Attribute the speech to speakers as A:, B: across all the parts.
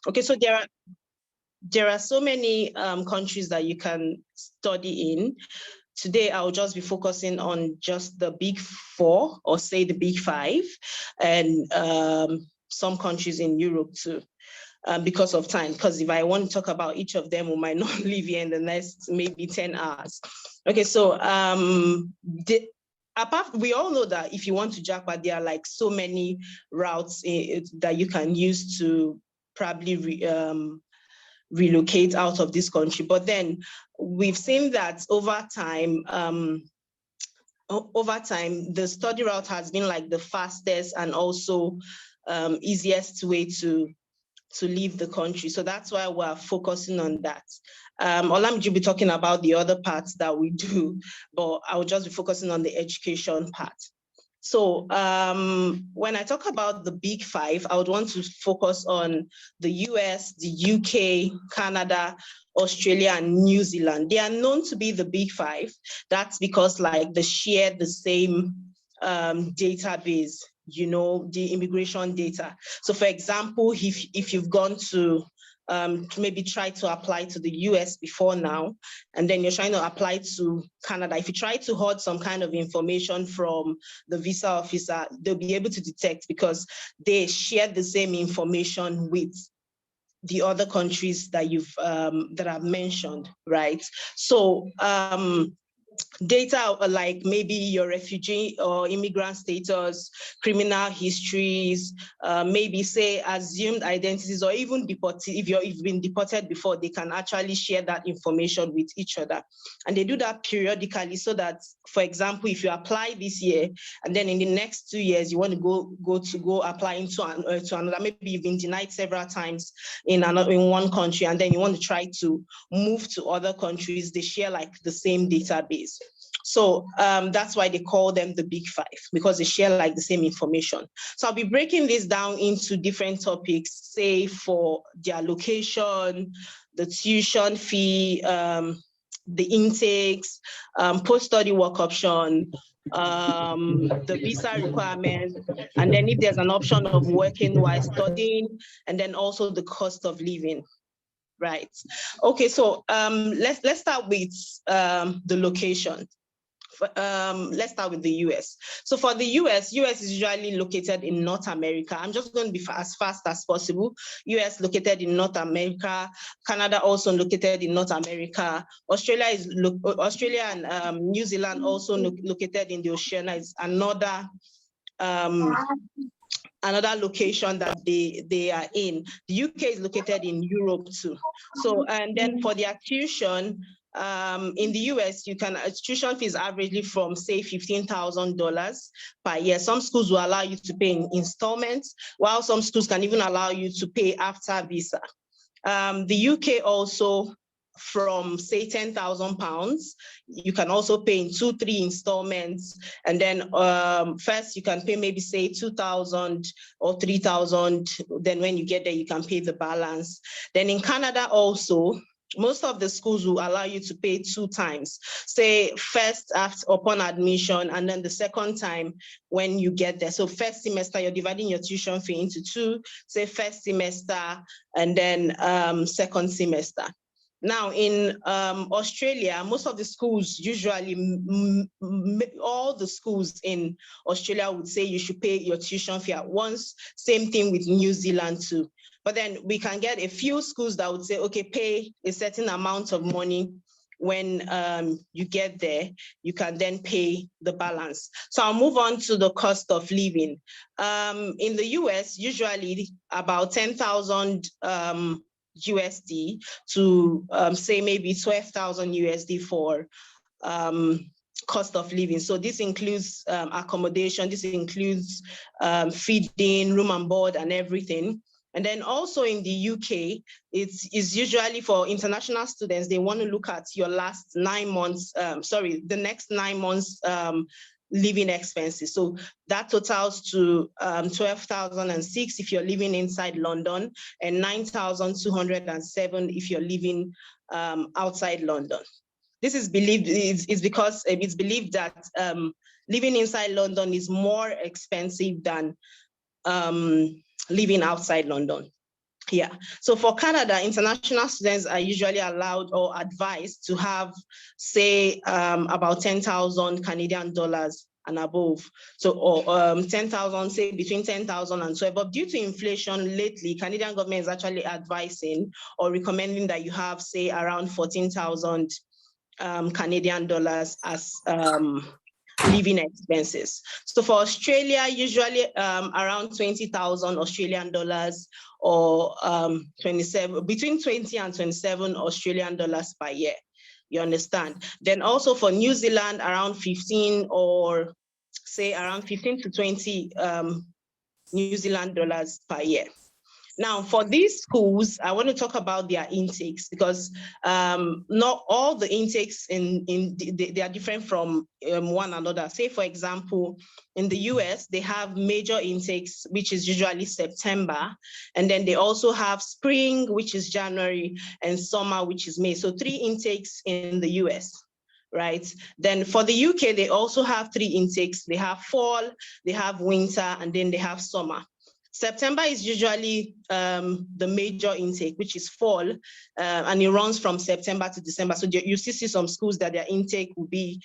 A: Okay, so there are so many countries that you can study in. Today, I'll just be focusing on just the big four, or say the big five, and some countries in Europe too, because of time. Because if I want to talk about each of them, we might not live here in the next maybe 10 hours. Okay, so we all know that if you want to Japa, there are like so many routes that you can use to probably relocate out of this country. But then we've seen that over time, the study route has been like the fastest and also easiest way to leave the country. So that's why we're focusing on that. Olamiji will be talking about the other parts that we do, but I'll just be focusing on the education part. So when I talk about the big five, I would want to focus on the US, the UK, Canada, Australia, and New Zealand. They are known to be the big five. That's because like they share the same database, you know, the immigration data. So for example, if you've gone to maybe try to apply to the US before now, and then you're trying to apply to Canada, if you try to hoard some kind of information from the visa officer, they'll be able to detect because they share the same information with the other countries that that I've mentioned, right? So data like maybe your refugee or immigrant status, criminal histories, maybe say assumed identities, or even deported. If you've been deported before, they can actually share that information with each other. And they do that periodically so that, for example, if you apply this year and then in the next 2 years you want to go apply into another, maybe you've been denied several times in one country and then you want to try to move to other countries, they share like the same database. So that's why they call them the big five, because they share like the same information. So I'll be breaking this down into different topics, say for their location, the tuition fee, the intakes, post-study work option, the visa requirements, and then if there's an option of working while studying, and then also the cost of living. Right. Okay, so let's start with the location. Let's start with the US. So for the US is usually located in North America. I'm just going to be as fast as possible. US located in North America, Canada also located in North America, Australia and New Zealand also located in the Oceania is another location that they are in. The UK is located in Europe too. So, and then for their tuition, in the US, tuition fees averagely from say $15,000 per year. Some schools will allow you to pay in installments, while some schools can even allow you to pay after visa. The UK also, from say £10,000, you can also pay in 2-3 installments, and then first you can pay maybe say 2,000 or 3,000. Then when you get there, you can pay the balance. Then in Canada also, most of the schools will allow you to pay 2 times. Say first upon admission, and then the second time when you get there. So first semester, you're dividing your tuition fee into 2, say first semester, and then second semester. Now in Australia, most of the schools, usually all the schools in Australia would say you should pay your tuition fee at once. Same thing with New Zealand too. But then we can get a few schools that would say, okay, pay a certain amount of money. When you get there, you can then pay the balance. So I'll move on to the cost of living. In the US, usually about 10,000 USD to say maybe 12,000 USD for cost of living. So this includes accommodation, this includes feeding, room and board and everything. And then also in the UK, it's usually for international students, they want to look at your last 9 months, the next 9 months living expenses. So that totals to 12,006 if you're living inside London, and 9,207 if you're living outside London. This is believed, it's because it's believed that living inside London is more expensive than living outside London. Yeah, so for Canada, international students are usually allowed or advised to have, say, about 10,000 Canadian dollars and above. So, or 10,000, say between 10,000 and 12. But due to inflation lately, Canadian government is actually advising or recommending that you have, say, around 14,000 Canadian dollars as living expenses. So for Australia, usually around 20,000 Australian dollars or 27, between 20 and 27 Australian dollars per year. You understand? Then also for New Zealand, around 15 or say around 15 to 20 New Zealand dollars per year. Now, for these schools, I want to talk about their intakes because not all the intakes they are different from one another. Say, for example, in the US, they have major intakes, which is usually September, and then they also have spring, which is January, and summer, which is May. So 3 intakes in the US. Right. Then for the UK, they also have 3 intakes. They have fall, they have winter, and then they have summer. September is usually the major intake, which is fall, and it runs from September to December. So you still see some schools that their intake will be,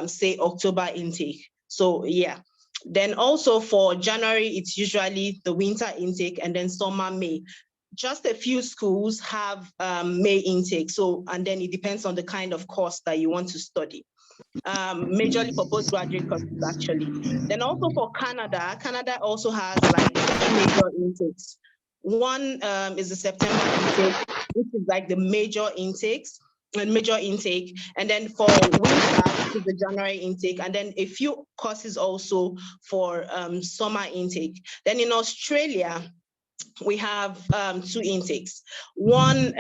A: say, October intake. So yeah. Then also for January, it's usually the winter intake, and then summer, May. Just a few schools have May intake. So, and then it depends on the kind of course that you want to study. Majorly for postgraduate courses, actually. Then also for Canada, Canada also has like 2 major intakes. One is the September intake, which is like the major intakes and major intake. And then for winter, which is the January intake, and then a few courses also for summer intake. Then in Australia, we have 2 intakes. One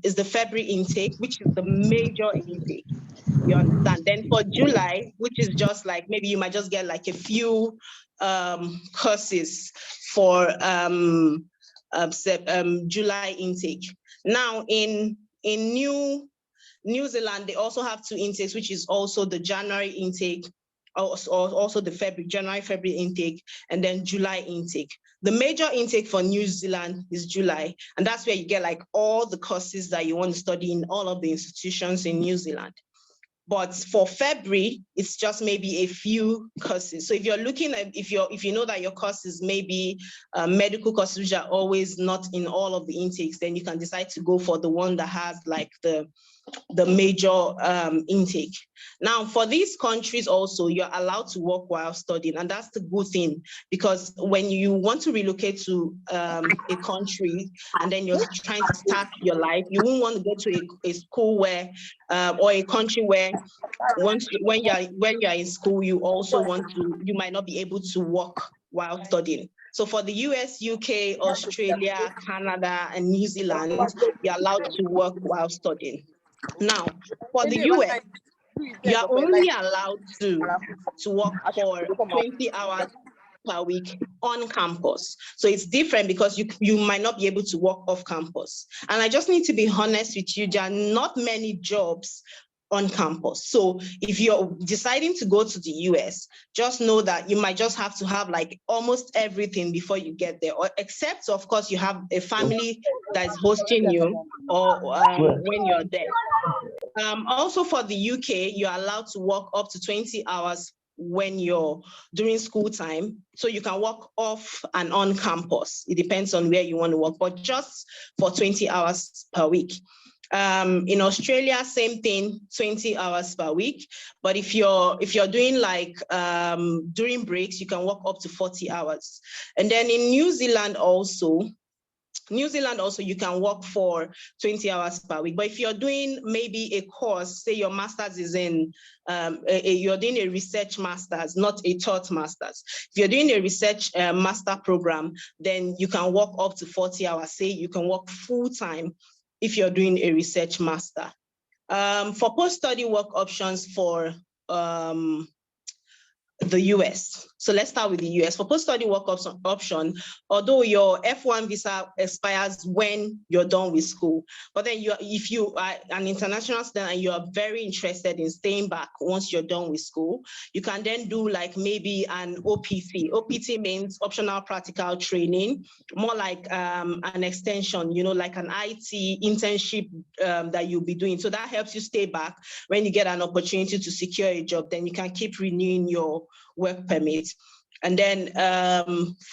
A: is the February intake, which is the major intake. You understand? Then for July, which is just like, maybe you might just get like a few courses for July intake. Now in New Zealand, they also have 2 intakes, which is also the January intake, also the January, February intake, and then July intake. The major intake for New Zealand is July, and that's where you get like all the courses that you want to study in all of the institutions in New Zealand. But for February, it's just maybe a few courses. So if you're looking at, if you know that your courses may be medical courses, which are always not in all of the intakes, then you can decide to go for the one that has like the major intake. Now, for these countries also, you're allowed to work while studying, and that's the good thing, because when you want to relocate to a country and then you're trying to start your life, you won't want to go to a school where, or a country where when you're in school, you might not be able to work while studying. So for the US, UK, Australia, Canada, and New Zealand, you're allowed to work while studying. Now, for the US, you're only allowed to work for 20 hours per week on campus. So it's different because you might not be able to work off campus. And I just need to be honest with you, there are not many jobs on campus. So if you're deciding to go to the US, just know that you might just have to have like almost everything before you get there, or except of course you have a family that is hosting you, or when you're there. Also for the UK, you're allowed to work up to 20 hours when you're during school time. So you can work off and on campus. It depends on where you want to work, but just for 20 hours per week. In Australia, same thing, 20 hours per week. But if you're doing like during breaks, you can work up to 40 hours. And then in New Zealand also, you can work for 20 hours per week. But if you're doing maybe a course, say your master's is in, you're doing a research master's, not a taught master's. If you're doing a research master program, then you can work up to 40 hours. Say you can work full time if you're doing a research master. For post-study work options for the US. So let's start with the US. For post-study work option, although your F1 visa expires when you're done with school, but then if you are an international student and you are very interested in staying back once you're done with school, you can then do like maybe an OPT. OPT means optional practical training, more like an extension, you know, like an IT internship that you'll be doing. So that helps you stay back. When you get an opportunity to secure a job, then you can keep renewing your work permit. And then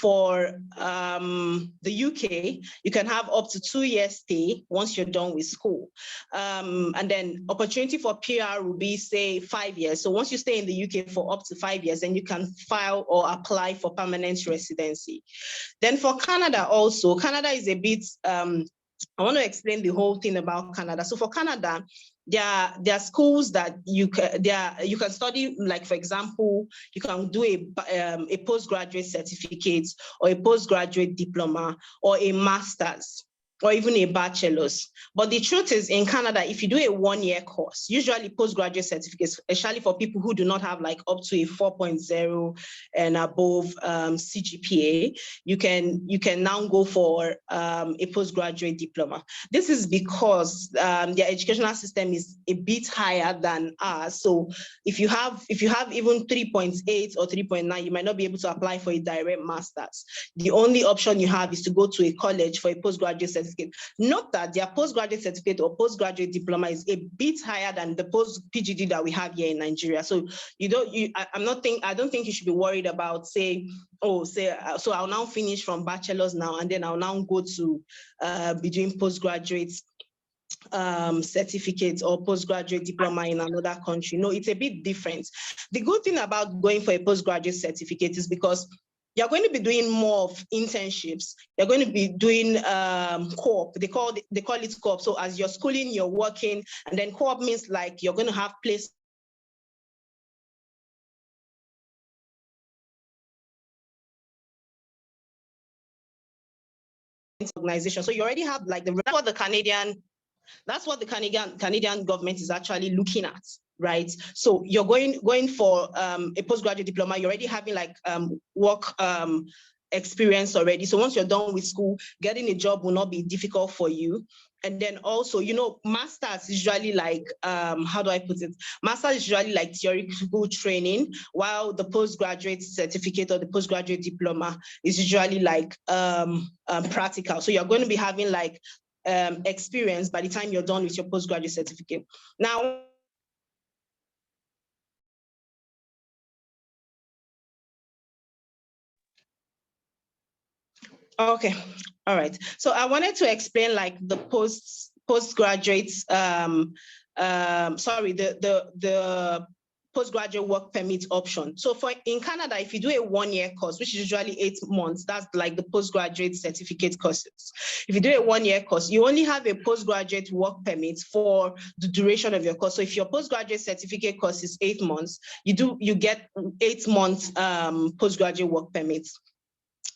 A: for the UK, you can have up to 2 years stay once you're done with school. And then opportunity for PR will be, say, 5 years. So once you stay in the UK for up to 5 years, then you can file or apply for permanent residency. Then for Canada also, Canada is a bit, I want to explain the whole thing about Canada. So for Canada, there are schools that you can study, like, for example, you can do a postgraduate certificate or a postgraduate diploma or a master's or even a bachelor's. But the truth is, in Canada, if you do a 1-year course, usually postgraduate certificates, especially for people who do not have like up to a 4.0 and above CGPA, you can now go for a postgraduate diploma. This is because their educational system is a bit higher than ours. So if you have even 3.8 or 3.9, you might not be able to apply for a direct master's. The only option you have is to go to a college for a postgraduate certificate. Note that their postgraduate certificate or postgraduate diploma is a bit higher than the post-PGD that we have here in Nigeria. So I don't think you should be worried about so I'll now finish from bachelor's now, and then I'll now go to be doing postgraduate certificate or postgraduate diploma in another country. No, it's a bit different. The good thing about going for a postgraduate certificate is because you're going to be doing more of internships. You're going to be doing co-op. They call it co-op. So as you're schooling, you're working, and then co-op means like you're going to have place organization. So you already have like that's what the Canadian government is actually looking at, right? So you're going for a postgraduate diploma. You're already having like work experience already. So once you're done with school, getting a job will not be difficult for you. And then also, you know, masters is usually like, how do I put it? Masters is usually like theoretical training, while the postgraduate certificate or the postgraduate diploma is usually like practical. So you're going to be having like experience by the time you're done with your postgraduate certificate. Now, okay, all right. So I wanted to explain like the postgraduate, the postgraduate work permit option. So in Canada, if you do a 1-year course, which is usually 8 months, that's like the postgraduate certificate courses. If you do a 1-year course, you only have a postgraduate work permit for the duration of your course. So if your postgraduate certificate course is 8 months, you get 8 months postgraduate work permits.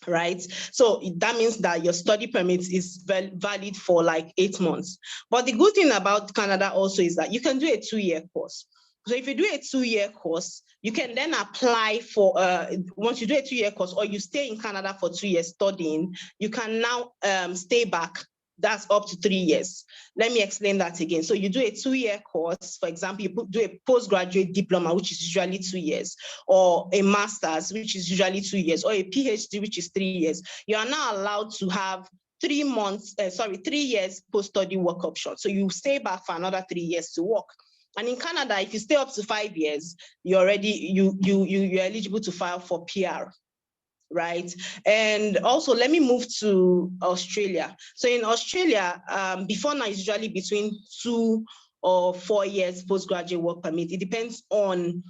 A: Right? So that means that your study permit is valid for like 8 months. But the good thing about Canada also is that you can do a 2-year course. So if you do a 2-year course, you can then apply for, once you do a 2-year course or you stay in Canada for 2 years studying, you can now stay back. That's up to 3 years. Let me explain that again. So you do a 2-year course, for example, you do a postgraduate diploma, which is usually 2 years, or a master's, which is usually 2 years, or a PhD, which is 3 years. You are now allowed to have 3 years post-study work option. So you stay back for another 3 years to work. And in Canada, if you stay up to 5 years, you're eligible to file for PR. Right. And also, let me move to Australia. So in Australia, before now, it's usually between 2 or 4 years postgraduate work permit. It depends on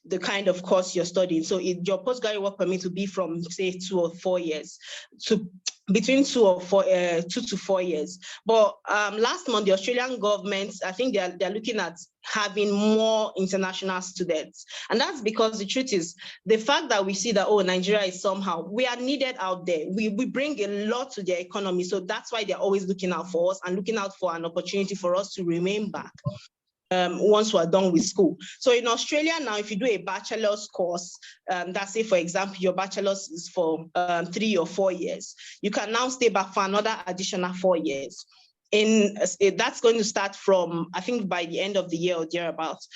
A: the kind of course you're studying. So your postgraduate work permit will be from, say, 2 or 4 years, to between 2 to 4 years. But last month, the Australian government, I think they're looking at having more international students. And that's because the truth is, the fact that we see that, oh, Nigeria is somehow, we are needed out there. We bring a lot to their economy. So that's why they're always looking out for us and looking out for an opportunity for us to remain back. once we're done with school. So in Australia now, if you do a bachelor's course, that's say, for example, your bachelor's is for 3 or 4 years, you can now stay back for another additional 4 years. That's going to start from, I think, by the end of the year or thereabouts.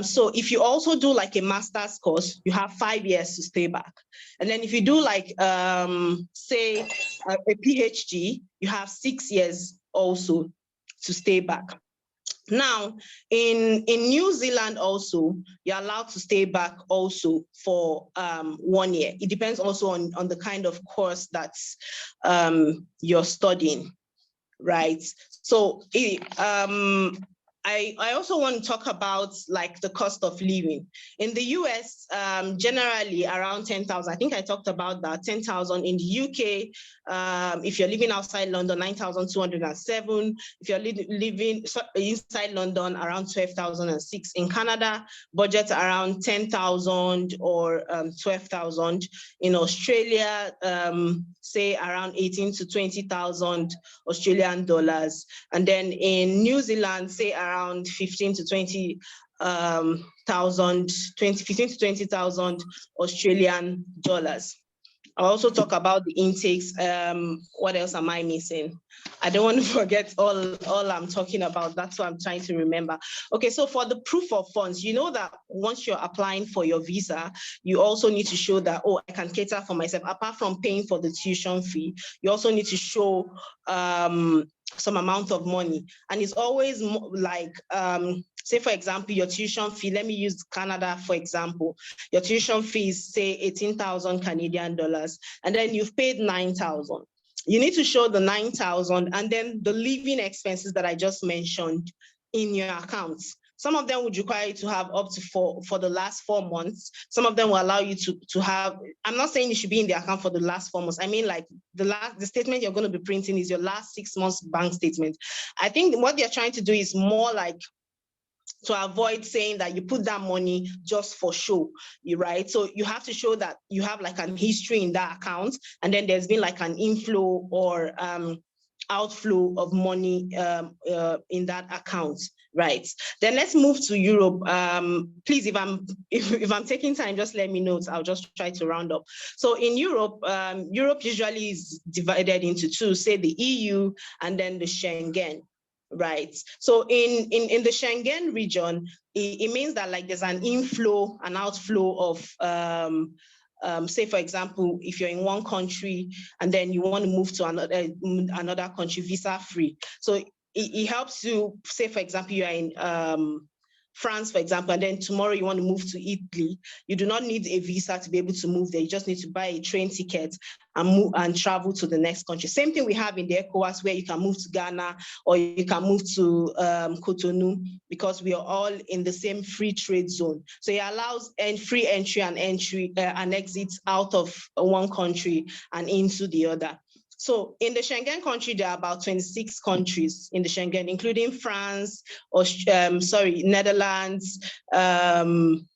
A: So if you also do like a master's course, you have 5 years to stay back. And then if you do like, say, a PhD, you have 6 years also to stay back. Now, in New Zealand also, you're allowed to stay back also for 1 year. It depends also on the kind of course that you're studying. Right. So I also want to talk about like the cost of living. In the US, generally around 10,000. I think I talked about that, 10,000. In the UK, if you're living outside London, 9,207. If you're living inside London, around 12,006. In Canada, budget around 10,000 or 12,000. In Australia, say around 18 to 20,000 Australian dollars. And then in New Zealand, say around 15 to 20,000 Australian dollars. I'll also talk about the intakes. What else am I missing? I don't want to forget all I'm talking about. That's what I'm trying to remember. Okay, so for the proof of funds, you know that once you're applying for your visa, you also need to show that, oh, I can cater for myself. Apart from paying for the tuition fee, you also need to show some amount of money. And it's always like, say, for example, your tuition fee, let me use Canada, for example. Your tuition fee is, say, 18,000 Canadian dollars, and then you've paid 9,000. You need to show the 9,000 and then the living expenses that I just mentioned in your accounts. Some of them would require you to have up to for the last 4 months. Some of them will allow you to have, I'm not saying you should be in the account for the last 4 months. I mean, like the statement you're going to be printing is your last 6 months bank statement. I think what they're trying to do is more like to avoid saying that you put that money just for show, right? So you have to show that you have like an history in that account, and then there's been like an inflow or outflow of money in that account, right? Then let's move to Europe. Please, if I'm taking time, just let me know. I'll just try to round up. So in Europe, Europe usually is divided into two, say the EU and then the Schengen. Right. So in the Schengen region, it means that like there's an inflow and outflow of, say, for example, if you're in one country and then you want to move to another country visa free. So it helps you, say, for example, you are in France, for example, and then tomorrow you want to move to Italy. You do not need a visa to be able to move there. You just need to buy a train ticket and move and travel to the next country. Same thing we have in the ECOWAS, where you can move to Ghana or you can move to Cotonou, because we are all in the same free trade zone. So it allows free entry and exit out of one country and into the other. So in the Schengen country, there are about 26 countries in the Schengen, including France, Netherlands,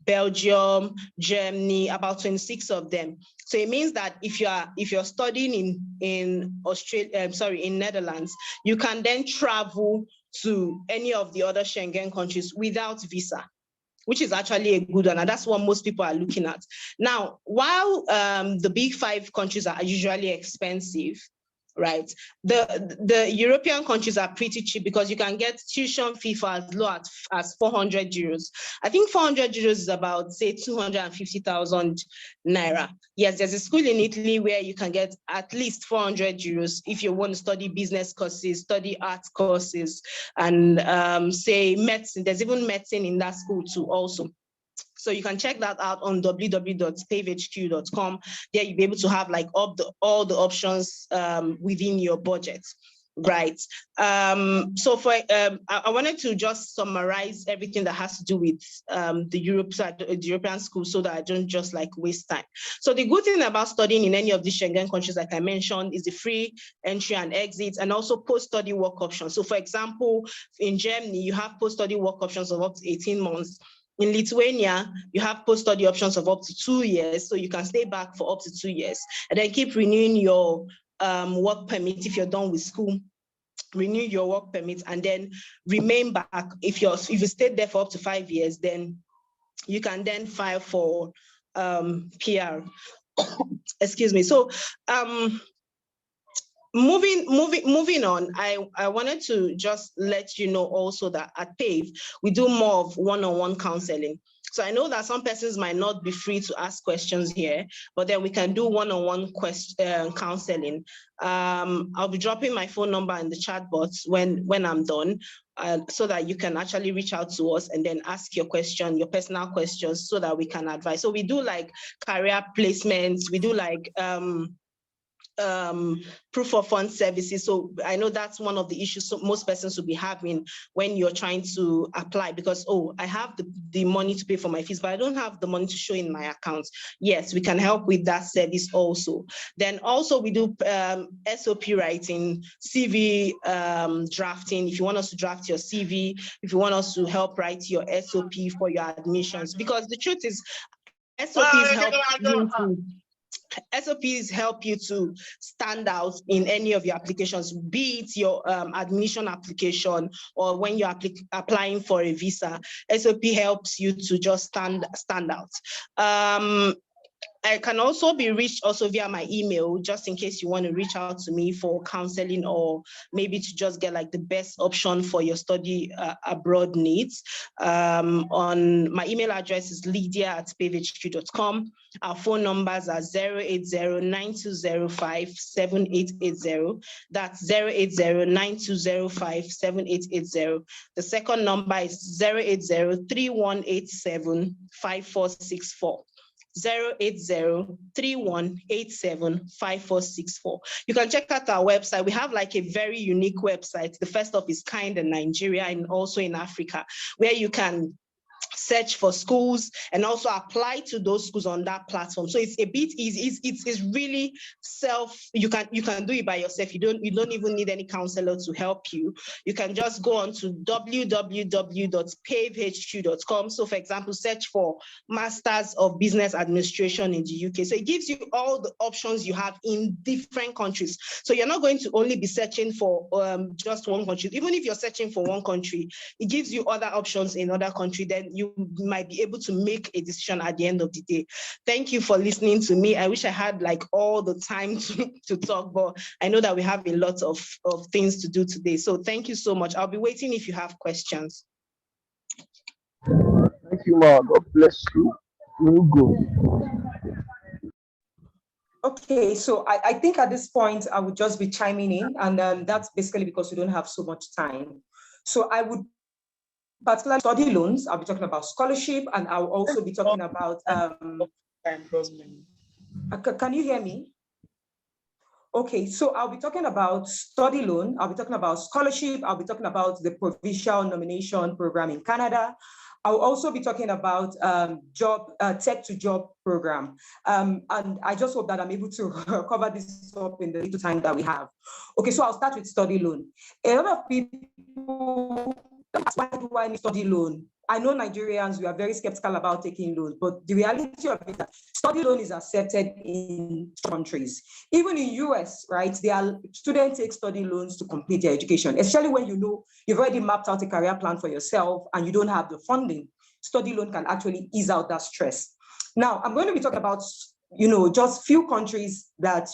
A: Belgium, Germany, about 26 of them. So it means that if you're studying in Netherlands, you can then travel to any of the other Schengen countries without visa, which is actually a good one. And that's what most people are looking at. Now, while the big 5 countries are usually expensive, right, the European countries are pretty cheap, because you can get tuition fee for as low as 400 euros. I think 400 euros is about, say, 250,000 naira. Yes, there's a school in Italy where you can get at least 400 euros if you want to study business courses, study art courses, and say medicine. There's even medicine in that school too also. So you can check that out on www.pavehq.com. There you'll be able to have like all the options within your budget, right? So for I wanted to just summarize everything that has to do with the European schools, so that I don't just like waste time. So the good thing about studying in any of these Schengen countries, like I mentioned, is the free entry and exit, and also post-study work options. So for example, in Germany, you have post-study work options of up to 18 months. In Lithuania, you have post-study options of up to 2 years, so you can stay back for up to 2 years, and then keep renewing your work permit if you're done with school. renew your work permit, and then remain back. If you stayed there for up to 5 years, then you can then file for PR. Excuse me. So moving on, I wanted to just let you know also that at PAVE, we do more of one-on-one counseling. So I know that some persons might not be free to ask questions here, but then we can do one-on-one counseling. I'll be dropping my phone number in the chat box when I'm done, so that you can actually reach out to us and then ask your question, your personal questions, so that we can advise. So we do like career placements, we do like proof of fund services. So I know that's one of the issues most persons will be having when you're trying to apply, because, oh, I have the money to pay for my fees, but I don't have the money to show in my account. Yes, we can help with that service also. Then also we do SOP writing, CV drafting. If you want us to draft your CV, if you want us to help write your SOP for your admissions, because the truth is, SOPs help you to stand out in any of your applications, be it your admission application or when you're applying for a visa. SOP helps you to just stand out. I can also be reached also via my email, just in case you want to reach out to me for counseling, or maybe to just get like the best option for your study abroad needs. On my email address is lydia@pavehq.com. Our phone numbers are 080-9205-7880. That's 080-9205-7880. The second number is 080-3187-5464. 080-3187-5464. You can check out our website. We have like a very unique website, the first of its kind in Nigeria and also in Africa, where you can search for schools and also apply to those schools on that platform. So it's a bit easy. It's really you can do it by yourself. You don't even need any counselor to help you. You can just go on to www.pavehq.com. So for example, search for Masters of Business Administration in the UK. So it gives you all the options you have in different countries. So you're not going to only be searching for just one country. Even if you're searching for one country, it gives you other options in other countries. Then you might be able to make a decision at the end of the day. Thank you for listening to me. I wish I had like all the time to talk, but I know that we have a lot of things to do today. So thank you so much. I'll be waiting if you have questions.
B: Thank you, Ma. God bless you. You go.
C: Okay, so I think at this point, I would just be chiming in, and that's basically because we don't have so much time. So I would particularly study loans, I'll be talking about scholarship, and I'll also be talking about, can you hear me? Okay, so I'll be talking about study loan, I'll be talking about scholarship, I'll be talking about the provincial nomination program in Canada. I'll also be talking about tech to job program. And I just hope that I'm able to cover this up in the little time that we have. Okay, so I'll start with study loan. A lot of people ask, why do I need study loan? I know Nigerians, we are very skeptical about taking loans, but the reality of it is that study loan is accepted in countries. Even in US, right, students take study loans to complete their education, especially when you know you've already mapped out a career plan for yourself and you don't have the funding. Study loan can actually ease out that stress. Now, I'm going to be talking about, just few countries that,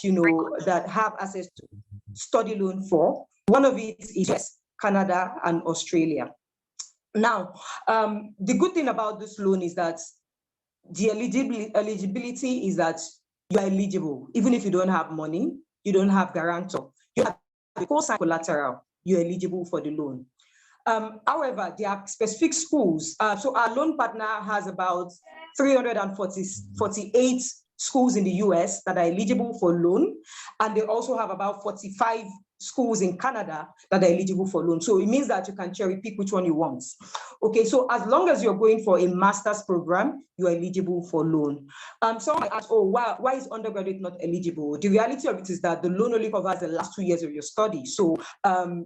C: that have access to study loan for. One of it is US, Canada, and Australia. Now, the good thing about this loan is that the eligibility is that you are eligible. Even if you don't have money, you don't have guarantor, you have the co-sign collateral, you're eligible for the loan. However, there are specific schools. So our loan partner has about 348 schools in the US that are eligible for loan. And they also have about 45 schools in Canada that are eligible for loan. So it means that you can cherry pick which one you want. Okay, so as long as you're going for a master's program, you're eligible for loan. Someone might ask, oh, why is undergraduate not eligible? The reality of it is that the loan only covers the last 2 years of your study. And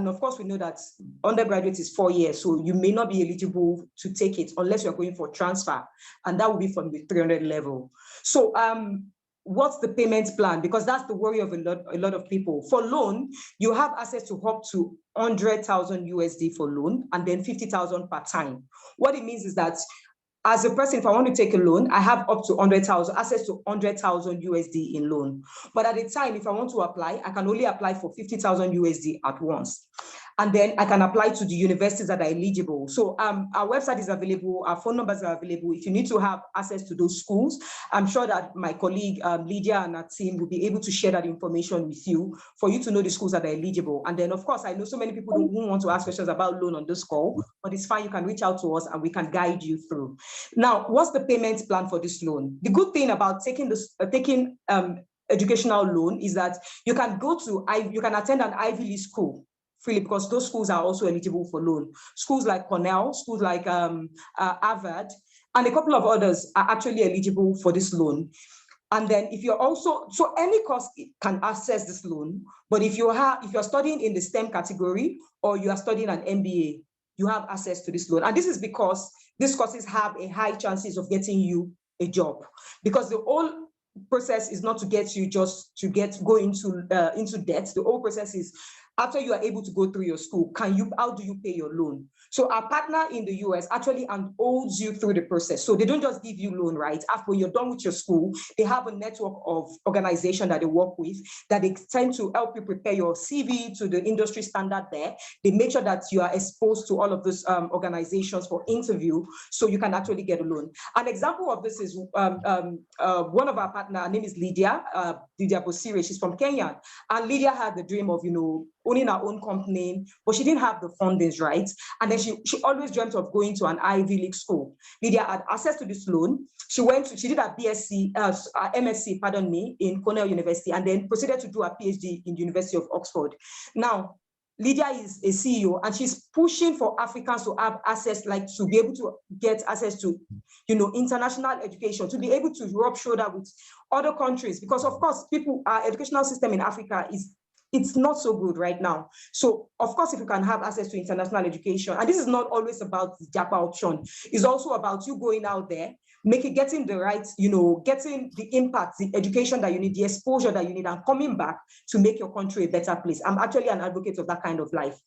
C: of course, we know that undergraduate is 4 years, so you may not be eligible to take it unless you're going for transfer, and that will be from the 300 level. So what's the payment plan? Because that's the worry of a lot of people. For loan, you have access to up to 100,000 USD for loan, and then 50,000 per time. What it means is that as a person, if I want to take a loan, I have up to 100,000, access to 100,000 USD in loan. But at the time, if I want to apply, I can only apply for 50,000 USD at once. And then I can apply to the universities that are eligible. So our website is available, our phone numbers are available. If you need to have access to those schools, I'm sure that my colleague Lydia and our team will be able to share that information with you for you to know the schools that are eligible. And then, of course, I know so many people who want to ask questions about loan on this call, but it's fine, you can reach out to us and we can guide you through. Now, what's the payment plan for this loan? The good thing about taking educational loan is that you can attend an Ivy League school freely, because those schools are also eligible for loan. Schools like Cornell, schools like Harvard, and a couple of others are actually eligible for this loan. And then if you're also, so any course can access this loan, but if you're studying in the STEM category or you are studying an MBA, you have access to this loan. And this is because these courses have a high chances of getting you a job, because the whole process is not to get you just to go into debt. The whole process is, after you are able to go through your school, how do you pay your loan? So our partner in the US actually holds you through the process. So they don't just give you loan, right? After you're done with your school, they have a network of organizations that they work with, that they tend to help you prepare your CV to the industry standard there. They make sure that you are exposed to all of those organizations for interview, so you can actually get a loan. An example of this is one of our partners, her name is Lydia Bosire. She's from Kenya. And Lydia had the dream of, owning her own company, but she didn't have the fundings, right? And then she always dreamt of going to an Ivy League school. Lydia had access to this loan. She did her MSc, in Cornell University, and then proceeded to do a PhD in the University of Oxford. Now, Lydia is a CEO, and she's pushing for Africans to have access, like to be able to get access to, international education, to be able to rub shoulder with other countries, because of course, our educational system in Africa it's not so good right now. So of course, if you can have access to international education, and this is not always about the Japa option, it's also about you going out there, getting the right, getting the impact, the education that you need, the exposure that you need, and coming back to make your country a better place. I'm actually an advocate of that kind of life,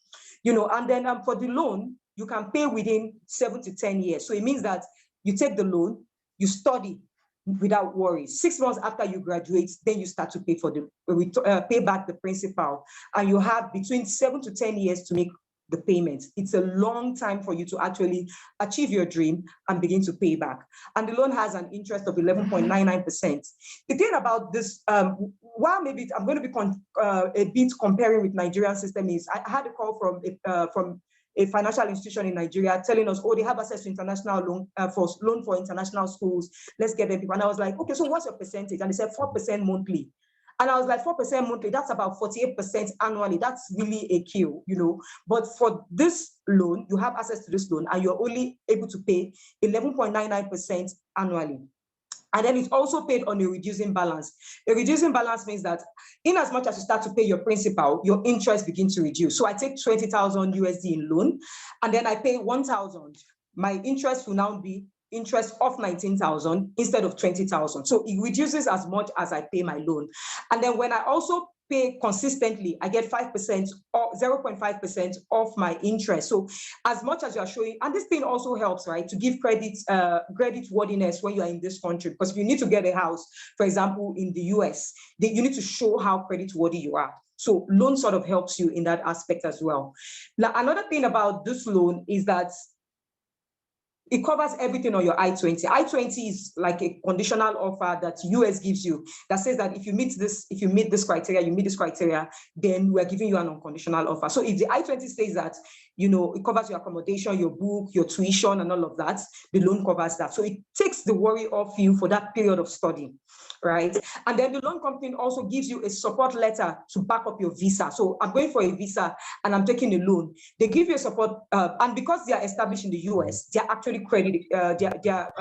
C: and then for the loan, you can pay within 7 to 10 years. So it means that you take the loan, you study without worry. 6 months after you graduate, then you start to pay pay back the principal, and you have between 7 to 10 years to make the payment. It's a long time for you to actually achieve your dream and begin to pay back. And the loan has an interest of 11.99%. The thing about this, while maybe I'm going to be a bit comparing with Nigerian system, is I had a call from a financial institution in Nigeria telling us, they have access to international loan for international schools. Let's get them people. And I was like, okay, so what's your percentage? And they said 4% monthly. And I was like, 4% monthly, that's about 48% annually. That's really a kill, But for this loan, you have access to this loan, and you're only able to pay 11.99% annually. And then it's also paid on a reducing balance. A reducing balance means that in as much as you start to pay your principal, your interest begins to reduce. So I take 20,000 USD in loan, and then I pay 1,000. My interest will now be interest of 19,000 instead of 20,000. So it reduces as much as I pay my loan. And then when I also pay consistently, I get 5% or 0.5% of my interest. So as much as you are showing, and this thing also helps, right, to give credit worthiness when you are in this country, because if you need to get a house, for example, in the US, you need to show how credit worthy you are. So loan sort of helps you in that aspect as well. Now, another thing about this loan is that it covers everything on your I-20. I-20 is like a conditional offer that US gives you that says that if you meet this criteria, then we're giving you an unconditional offer. So if the I-20 says that, it covers your accommodation, your book, your tuition, and all of that, the loan covers that. So it takes the worry off you for that period of study, right? And then the loan company also gives you a support letter to back up your visa. So I'm going for a visa and I'm taking a loan. They give you a support, and because they are established in the US, they're actually they're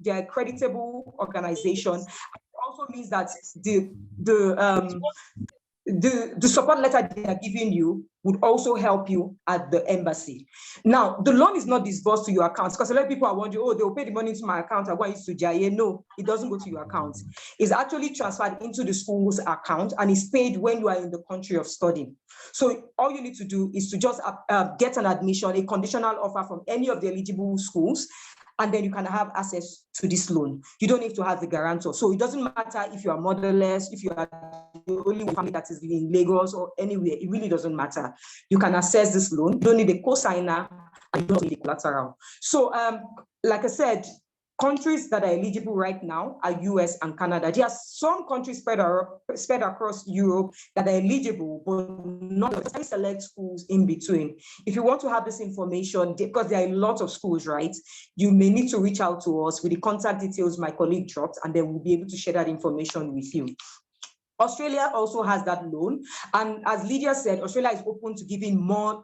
C: a creditable organization. It also means that the support letter they are giving you would also help you at the embassy. Now, the loan is not disbursed to your account, because a lot of people are wondering, oh, they'll pay the money into my account, I want you to Jaye. No, it doesn't go to your account. It's actually transferred into the school's account and is paid when you are in the country of study. So all you need to do is to just get an admission, a conditional offer from any of the eligible schools, and then you can have access to this loan. You don't need to have the guarantor. So it doesn't matter if you are motherless, if you are the only family that is in Lagos or anywhere, it really doesn't matter. You can access this loan. You don't need a co-signer, and you don't need a collateral. So like I said, countries that are eligible right now are US and Canada. There are some countries spread across Europe that are eligible, but not very select schools in between. If you want to have this information, because there are a lot of schools, right, you may need to reach out to us with the contact details my colleague dropped, and then we'll be able to share that information with you. Australia also has that loan. And as Lydia said, Australia is open to giving more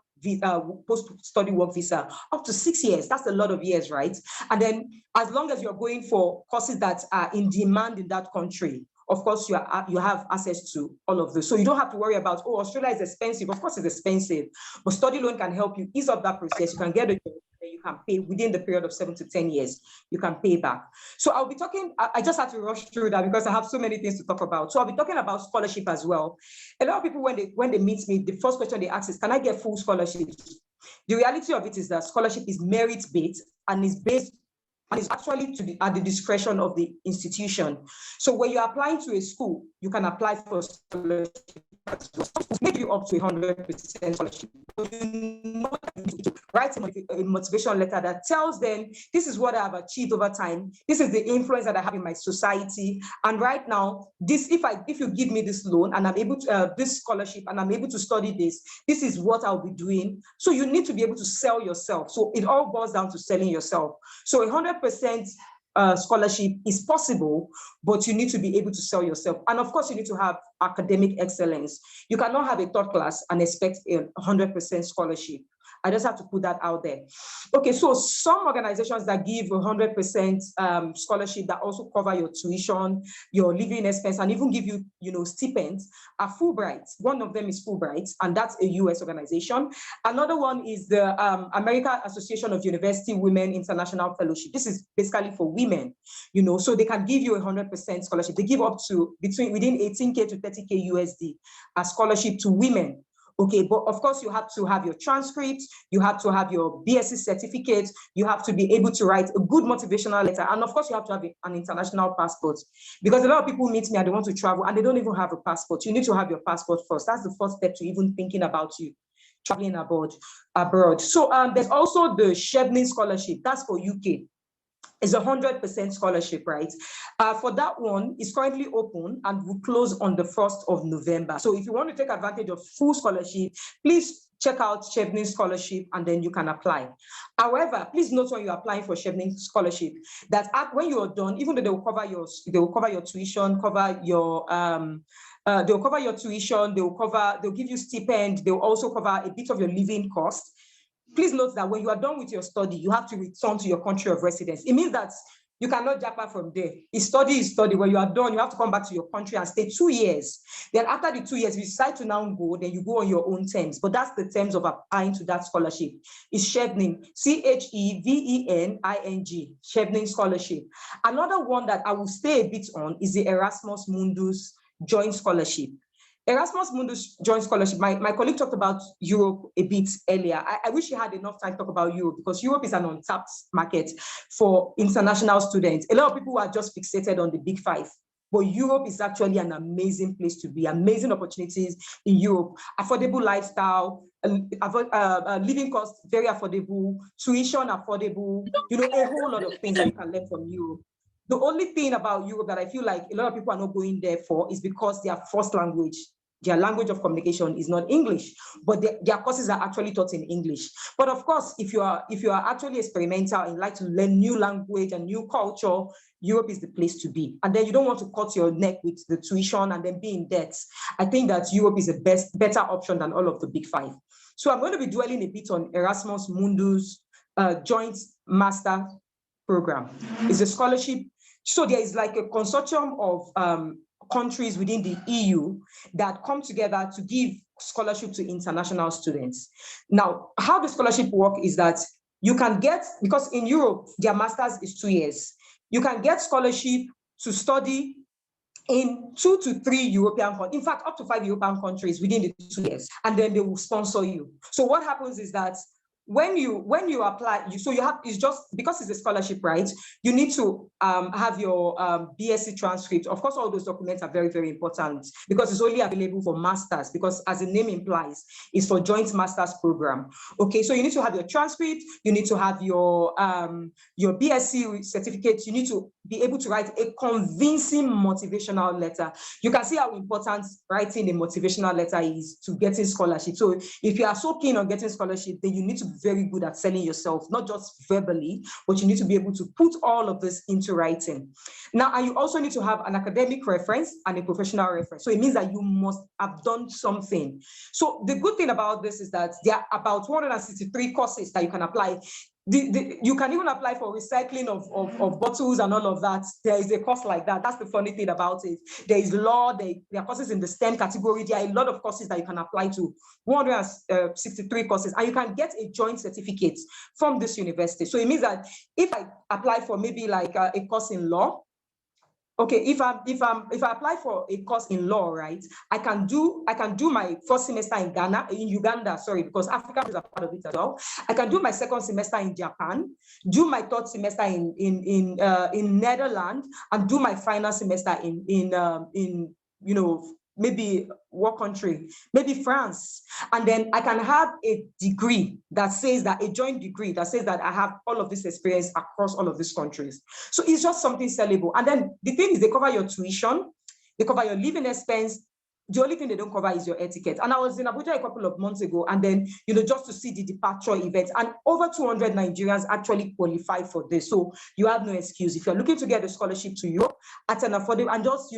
C: post-study work visa up to 6 years. That's a lot of years, right? And then as long as you're going for courses that are in demand in that country, of course, you have access to all of this. So you don't have to worry about, oh, Australia is expensive. Of course, it's expensive, but study loan can help you ease up that process. You can get a job and you can pay within the period of 7 to 10 years. You can pay back. So I'll be talking, I just had to rush through that because I have so many things to talk about. So I'll be talking about scholarship as well. A lot of people, when they meet me, the first question they ask is, can I get full scholarships? The reality of it is that scholarship is merit-based and is based and it's actually at the discretion of the institution. So when you're applying to a school, you can apply for scholarship. Maybe up to 100% scholarship. You know, write a motivation letter that tells them, this is what I've achieved over time. This is the influence that I have in my society. And right now, if you give me this loan and I'm able to, this scholarship and I'm able to study this is what I'll be doing. So you need to be able to sell yourself. So it all boils down to selling yourself. So 100% scholarship is possible, but you need to be able to sell yourself. And of course, you need to have academic excellence. You cannot have a third class and expect a 100% scholarship. I just have to put that out there. Okay, so some organizations that give 100% scholarship that also cover your tuition, your living expense, and even give you, stipends are Fulbright. One of them is Fulbright, and that's a US organization. Another one is the American Association of University Women International Fellowship. This is basically for women, so they can give you 100% scholarship. They give up to within 18K to 30K USD as scholarship to women. Okay, but of course you have to have your transcript, you have to have your BSc certificate, you have to be able to write a good motivational letter, and of course you have to have an international passport, because a lot of people meet me and they want to travel and they don't even have a passport. You need to have your passport first. That's the first step to even thinking about you traveling abroad. So there's also the Chevening Scholarship. That's for UK. It's 100% scholarship, right? For that one, it's currently open and will close on the 1st of November. So if you want to take advantage of full scholarship, please check out Chevening Scholarship and then you can apply. However, please note when you're applying for Chevening Scholarship that when you are done, even though they will cover your tuition, they'll cover your tuition, they'll give you stipend, they'll also cover a bit of your living cost. Please note that when you are done with your study, you have to return to your country of residence. It means that you cannot japa from there. Study is study. When you are done, you have to come back to your country and stay 2 years. Then after the 2 years, if you decide to now go, then you go on your own terms. But that's the terms of applying to that scholarship. It's Chevening, Chevening, Chevening Scholarship. Another one that I will stay a bit on is the Erasmus Mundus Joint Scholarship. Erasmus Mundus Joint Scholarship, my colleague talked about Europe a bit earlier. I wish he had enough time to talk about Europe, because Europe is an untapped market for international students. A lot of people are just fixated on the big five, but Europe is actually an amazing place to be, amazing opportunities in Europe, affordable lifestyle, living costs very affordable, tuition affordable, a whole lot of things that you can learn from Europe. The only thing about Europe that I feel like a lot of people are not going there for is because their first language, their language of communication is not English, but their courses are actually taught in English. But of course, if you are actually experimental and like to learn new language and new culture, Europe is the place to be. And then you don't want to cut your neck with the tuition and then be in debt. I think that Europe is a better option than all of the big five. So I'm going to be dwelling a bit on Erasmus Mundus Joint Master Program. It's a scholarship. So there is like a consortium of countries within the EU that come together to give scholarship to international students. Now, how the scholarship work is that you can get, because in Europe, their master's is 2 years, you can get scholarship to study in 2 to 3 European countries, in fact, up to 5 European countries within the 2 years, and then they will sponsor you. So what happens is that when you apply, it's just because it's a scholarship, right? You need to have your BSc transcript. Of course, all those documents are very, very important because it's only available for masters, because as the name implies, it's for joint masters program. Okay, so you need to have your transcript, you need to have your BSc certificate, you need to be able to write a convincing motivational letter. You can see how important writing a motivational letter is to getting scholarship. So if you are so keen on getting scholarship, then you need to be very good at selling yourself, not just verbally, but you need to be able to put all of this into writing. Now, and you also need to have an academic reference and a professional reference. So it means that you must have done something. So the good thing about this is that there are about 163 courses that you can apply. You can even apply for recycling of bottles and all of that. There is a course like that. That's the funny thing about it. There is law, there are courses in the STEM category. There are a lot of courses that you can apply to, 163 courses, and you can get a joint certificate from this university. So it means that if I apply for maybe like a course in law, okay, if I apply for a course in law, right, I can do my first semester in Uganda, because Africa is a part of it as well. I can do my second semester in Japan, do my third semester in Netherlands, and do my final semester in maybe what country? Maybe France. And then I can have a degree that says that, a joint degree that says that I have all of this experience across all of these countries. So it's just something sellable. And then the thing is, they cover your tuition, they cover your living expense. The only thing they don't cover is your etiquette. And I was in Abuja a couple of months ago, and then, just to see the departure event, and over 200 Nigerians actually qualify for this. So you have no excuse. If you're looking to get a scholarship to Europe at an affordable, and just,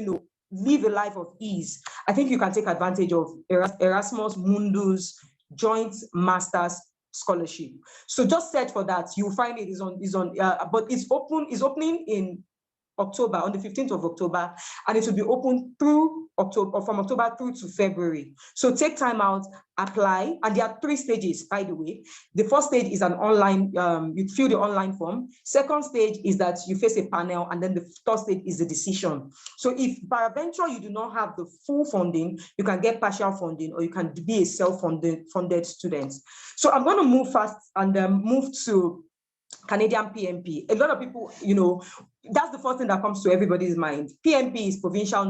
C: live a life of ease, I think you can take advantage of Erasmus Mundus joint master's scholarship. So just search for that. You'll find it but it's opening in October, on the 15th of October, and it will be open through October, from October through to February. So take time out, apply, and there are 3 stages, by the way. The first stage is an online, you fill the online form. Second stage is that you face a panel, and then the third stage is the decision. So if peradventure you do not have the full funding, you can get partial funding, or you can be a self-funded student. So I'm going to move fast and move to Canadian PNP. A lot of people, that's the first thing that comes to everybody's mind. PNP is provincial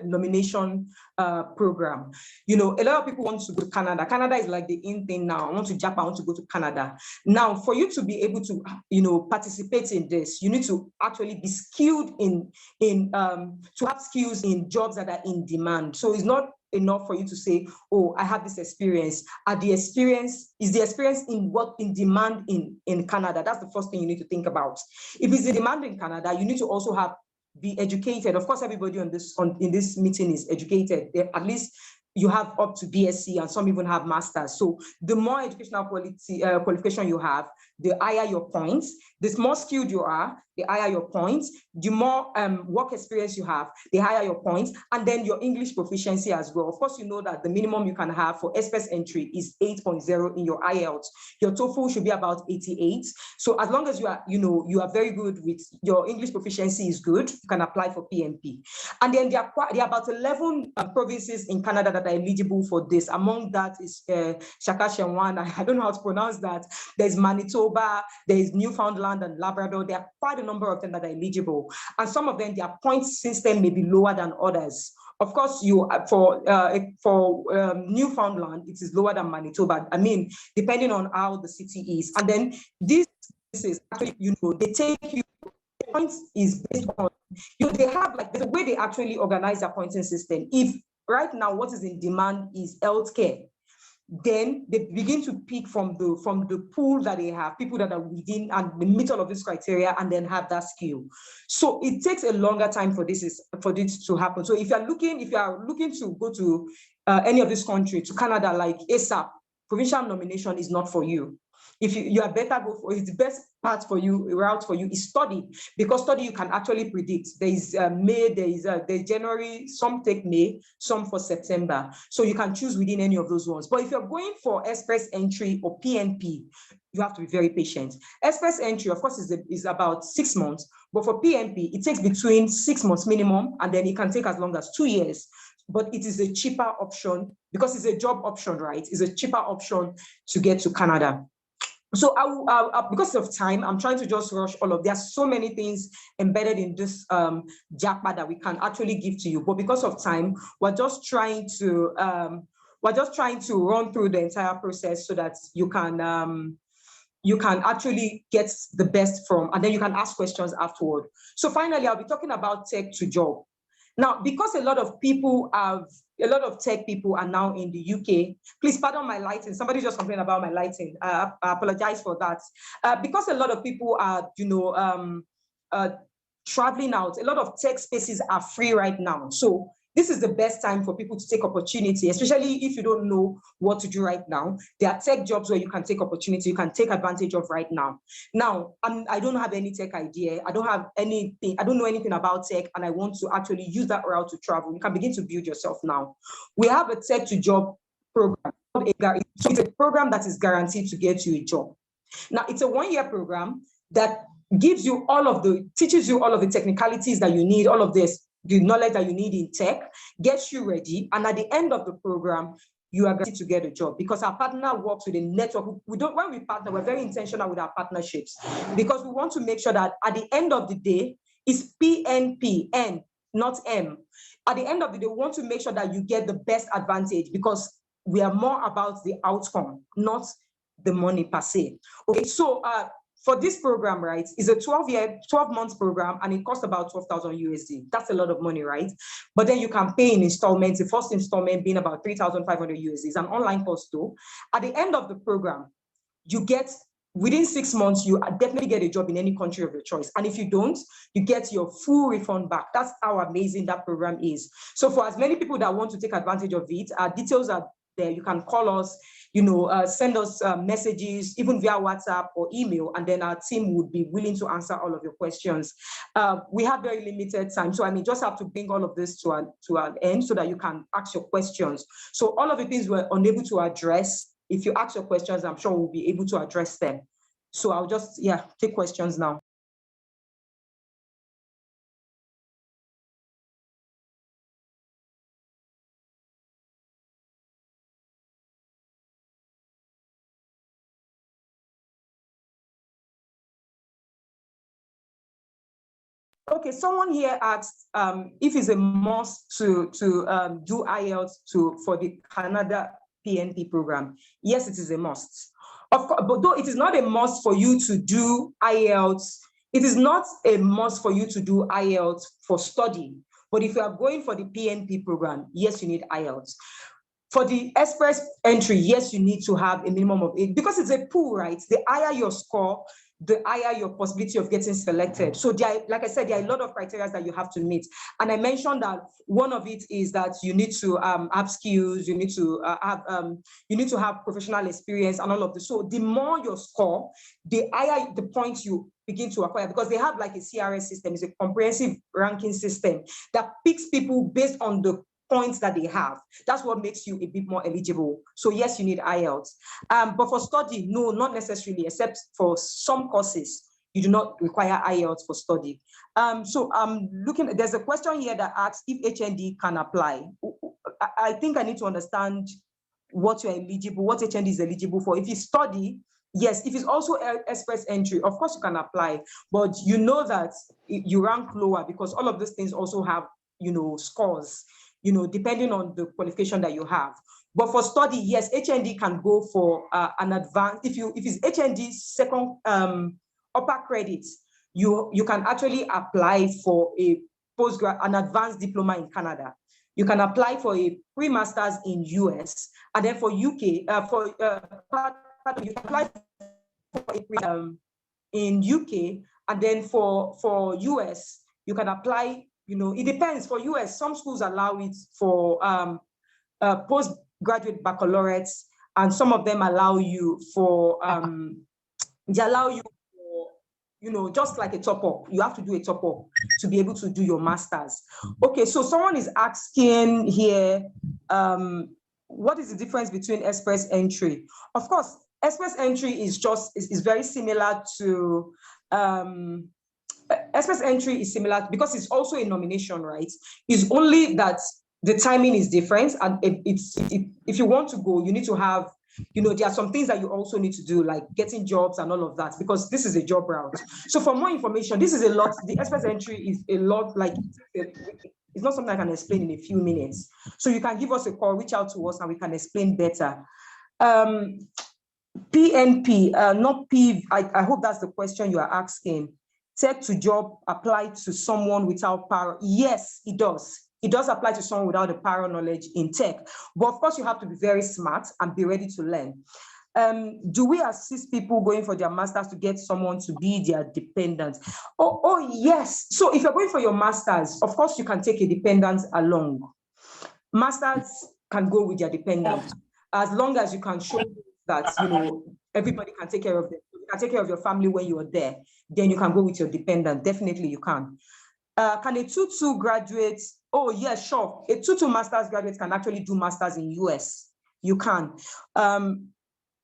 C: nomination program. A lot of people want to go to Canada. Canada is like the in thing now. I want to Japa, I want to go to Canada. Now, for you to be able to, participate in this, you need to actually be skilled to have skills in jobs that are in demand. So it's not enough for you to say, oh, I have this experience. Is the experience in demand in Canada? That's the first thing you need to think about. If it's in demand in Canada, you need to also be educated. Of course, everybody in this meeting is educated. At least you have up to BSc, and some even have masters. So the more educational qualification you have, the higher your points. The more skilled you are, the higher your points. The more work experience you have, the higher your points. And then your English proficiency as well. Of course, you know that the minimum you can have for express entry is 8.0 in your IELTS. Your TOEFL should be about 88. So as long as you are very good with your English proficiency is good, you can apply for PNP. And then there are about 11 provinces in Canada that are eligible for this. Among that is Saskatchewan. I don't know how to pronounce that. There's Manitoba, there's Newfoundland and Labrador. There are quite a number of them that are eligible. And some of them, their points system may be lower than others. Of course, for Newfoundland, it is lower than Manitoba. I mean, depending on how the city is. And then these is actually, they take you, points is based on, they have there's a way they actually organize their pointing system. If right now what is in demand is healthcare, then they begin to pick from the pool that they have, people that are within and the middle of this criteria, and then have that skill. So it takes a longer time for this to happen. So if you are looking to go to any of this country, to Canada, like ASAP, provincial nomination is not for you. if you are better go for, it's the best route for you is study, because study you can actually predict. There is May, there's January, some take May, some for September. So you can choose within any of those ones. But if you're going for express entry or PNP, you have to be very patient. Express entry, of course, is about 6 months, but for PNP, it takes between 6 months minimum, and then it can take as long as 2 years. But it is a cheaper option because it's a job option, right? It's a cheaper option to get to Canada. So because of time, I'm trying to just rush all of. There's so many things embedded in this Japa that we can actually give to you. But because of time, we're just trying to run through the entire process so that you can actually get the best from, and then you can ask questions afterward. So finally, I'll be talking about tech to job. Now, because a lot of tech people are now in the UK, please pardon my lighting. Somebody just complained about my lighting. I apologize for that. Because a lot of people are, traveling out, a lot of tech spaces are free right now. So this is the best time for people to take opportunity, especially if you don't know what to do right now. There are tech jobs where you can take opportunity, you can take advantage of right now. Now, I don't have any tech idea. I don't have anything. I don't know anything about tech, and I want to actually use that route to travel. You can begin to build yourself now. We have a tech to job program. So it's a program that is guaranteed to get you a job. Now, it's a 1-year program that teaches you all of the technicalities that you need, all of the knowledge that you need in tech, gets you ready. And at the end of the program, you are guaranteed to get a job, because our partner works with a network. When we partner, we're very intentional with our partnerships, because we want to make sure that at the end of the day, it's PNP, N, not M. At the end of the day, we want to make sure that you get the best advantage, because we are more about the outcome, not the money per se. Okay, so for this program, right, is a 12-month program, and it costs about 12,000 USD. That's a lot of money, right? But then you can pay in installments, the first installment being about 3,500 USD. It's an online course too. At the end of the program, you get, within 6 months, you definitely get a job in any country of your choice. And if you don't, you get your full refund back. That's how amazing that program is. So for as many people that want to take advantage of it, our details are there. You can call us, send us messages, even via WhatsApp or email, and then our team would be willing to answer all of your questions. We have very limited time, so I may just have to bring all of this to an end so that you can ask your questions. So all of the things we're unable to address, if you ask your questions, I'm sure we'll be able to address them. So I'll just, take questions now. Okay, someone here asked if it's a must to do IELTS for the Canada PNP program. Yes, it is a must. Of course, but though it is not a must for you to do IELTS, it is not a must for you to do IELTS for study. But if you are going for the PNP program, yes, you need IELTS. For the express entry, yes, you need to have a minimum of 8, because it's a pool, right? The higher your score, the higher your possibility of getting selected. So like I said, there are a lot of criteria that you have to meet. And I mentioned that one of it is that you need to have skills, you need to have professional experience and all of this. So the more your score, the higher the points you begin to acquire, because they have like a CRS system. It's a comprehensive ranking system that picks people based on the points that they have. That's what makes you a bit more eligible. So yes, you need IELTS. But for study, no, not necessarily, except for some courses, you do not require IELTS for study. So I'm looking, there's a question here that asks if HND can apply. I think I need to understand what you're eligible, what HND is eligible for. If you study, yes. If it's also express entry, of course you can apply, but you know that you rank lower because all of these things also have, scores, depending on the qualification that you have. But for study, yes, HND can go for an advanced. If it's HND second upper credits, you can actually apply for a an advanced diploma in Canada. You can apply for a pre-masters in US, and then for UK, you can apply for in UK, and then for US, you can apply. It depends. For US, some schools allow it for postgraduate baccalaureates and some of them allow you for, they allow you for, you know, just like a top up. You have to do a top up to be able to do your master's. Okay, so someone is asking here, what is the difference between express entry? Of course, express entry is very similar to, express entry is similar because it's also a nomination, right? It's only that the timing is different, and if you want to go, you need to have, you know, there are some things that you also need to do, like getting jobs and all of that, because this is a job route. So for more information, this is a lot. The express entry is a lot, like it's not something I can explain in a few minutes. So you can give us a call, reach out to us, and we can explain better. PNP, not PAVE. I hope that's the question you are asking. Tech to job apply to someone without power? Yes, it does. It does apply to someone without the prior knowledge in tech. But of course, you have to be very smart and be ready to learn. Do we assist people going for their masters to get someone to be their dependent? Oh, yes. So if you're going for your masters, of course, you can take a dependent along. Masters can go with their dependent, as long as you can show that, you know, everybody can take care of them. You can take care of your family when you are there. Then you can go with your dependent. Definitely you can. Can a 2-2 graduate? Oh, yeah, sure. A 2-2 master's graduate can actually do masters in US. You can.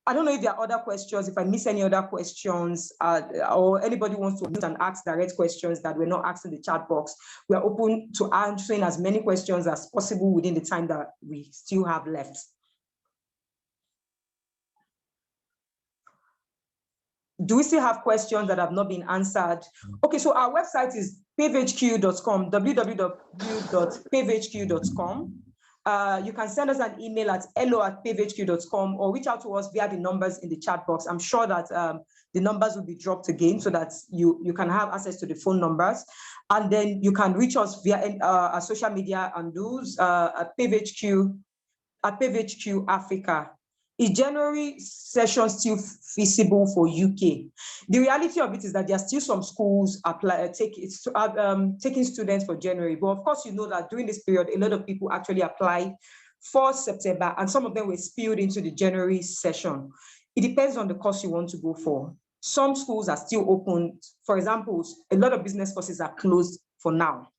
C: I don't know if there are other questions, if I miss any other questions, or anybody wants to mute and ask direct questions that we're not asked in the chat box. We are open to answering as many questions as possible within the time that we still have left. Do we still have questions that have not been answered? Okay, so our website is pavehq.com, www.pavehq.com. You can send us an email at hello@pavehq.com or reach out to us via the numbers in the chat box. I'm sure that the numbers will be dropped again so that you can have access to the phone numbers. And then you can reach us via our social media handles at PAVEHQ Africa. Is January session still feasible for UK? The reality of it is that there are still some schools taking students for January, but of course you know that during this period, a lot of people actually applied for September, and some of them were spilled into the January session. It depends on the course you want to go for. Some schools are still open. For example, a lot of business courses are closed for now.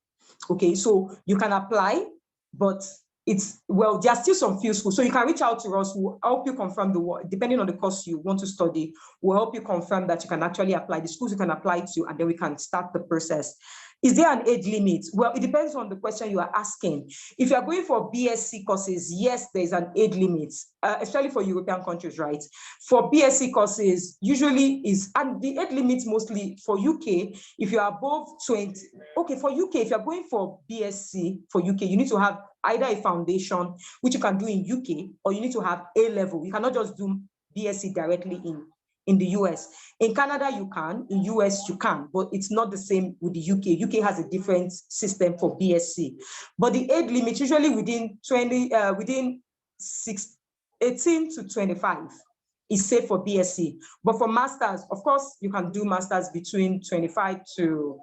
C: Okay, so you can apply, but there are still some few schools. So you can reach out to us. We'll help you confirm depending on the course you want to study, we'll help you confirm that you can actually apply, the schools you can apply to, and then we can start the process. Is there an age limit? Well, it depends on the question you are asking. If you are going for BSc courses, yes, there's an age limit, especially for European countries, right? For BSc courses, usually and the age limit mostly for UK, if you are above 20, okay, for UK, if you're going for BSc for UK, you need to have either a foundation, which you can do in UK, or you need to have A-level. You cannot just do BSc directly in the US. In Canada, you can. In US, you can, but it's not the same with the UK. UK has a different system for BSc. But the age limit, usually within 18 to 25 is safe for BSc. But for masters, of course, you can do masters between 25 to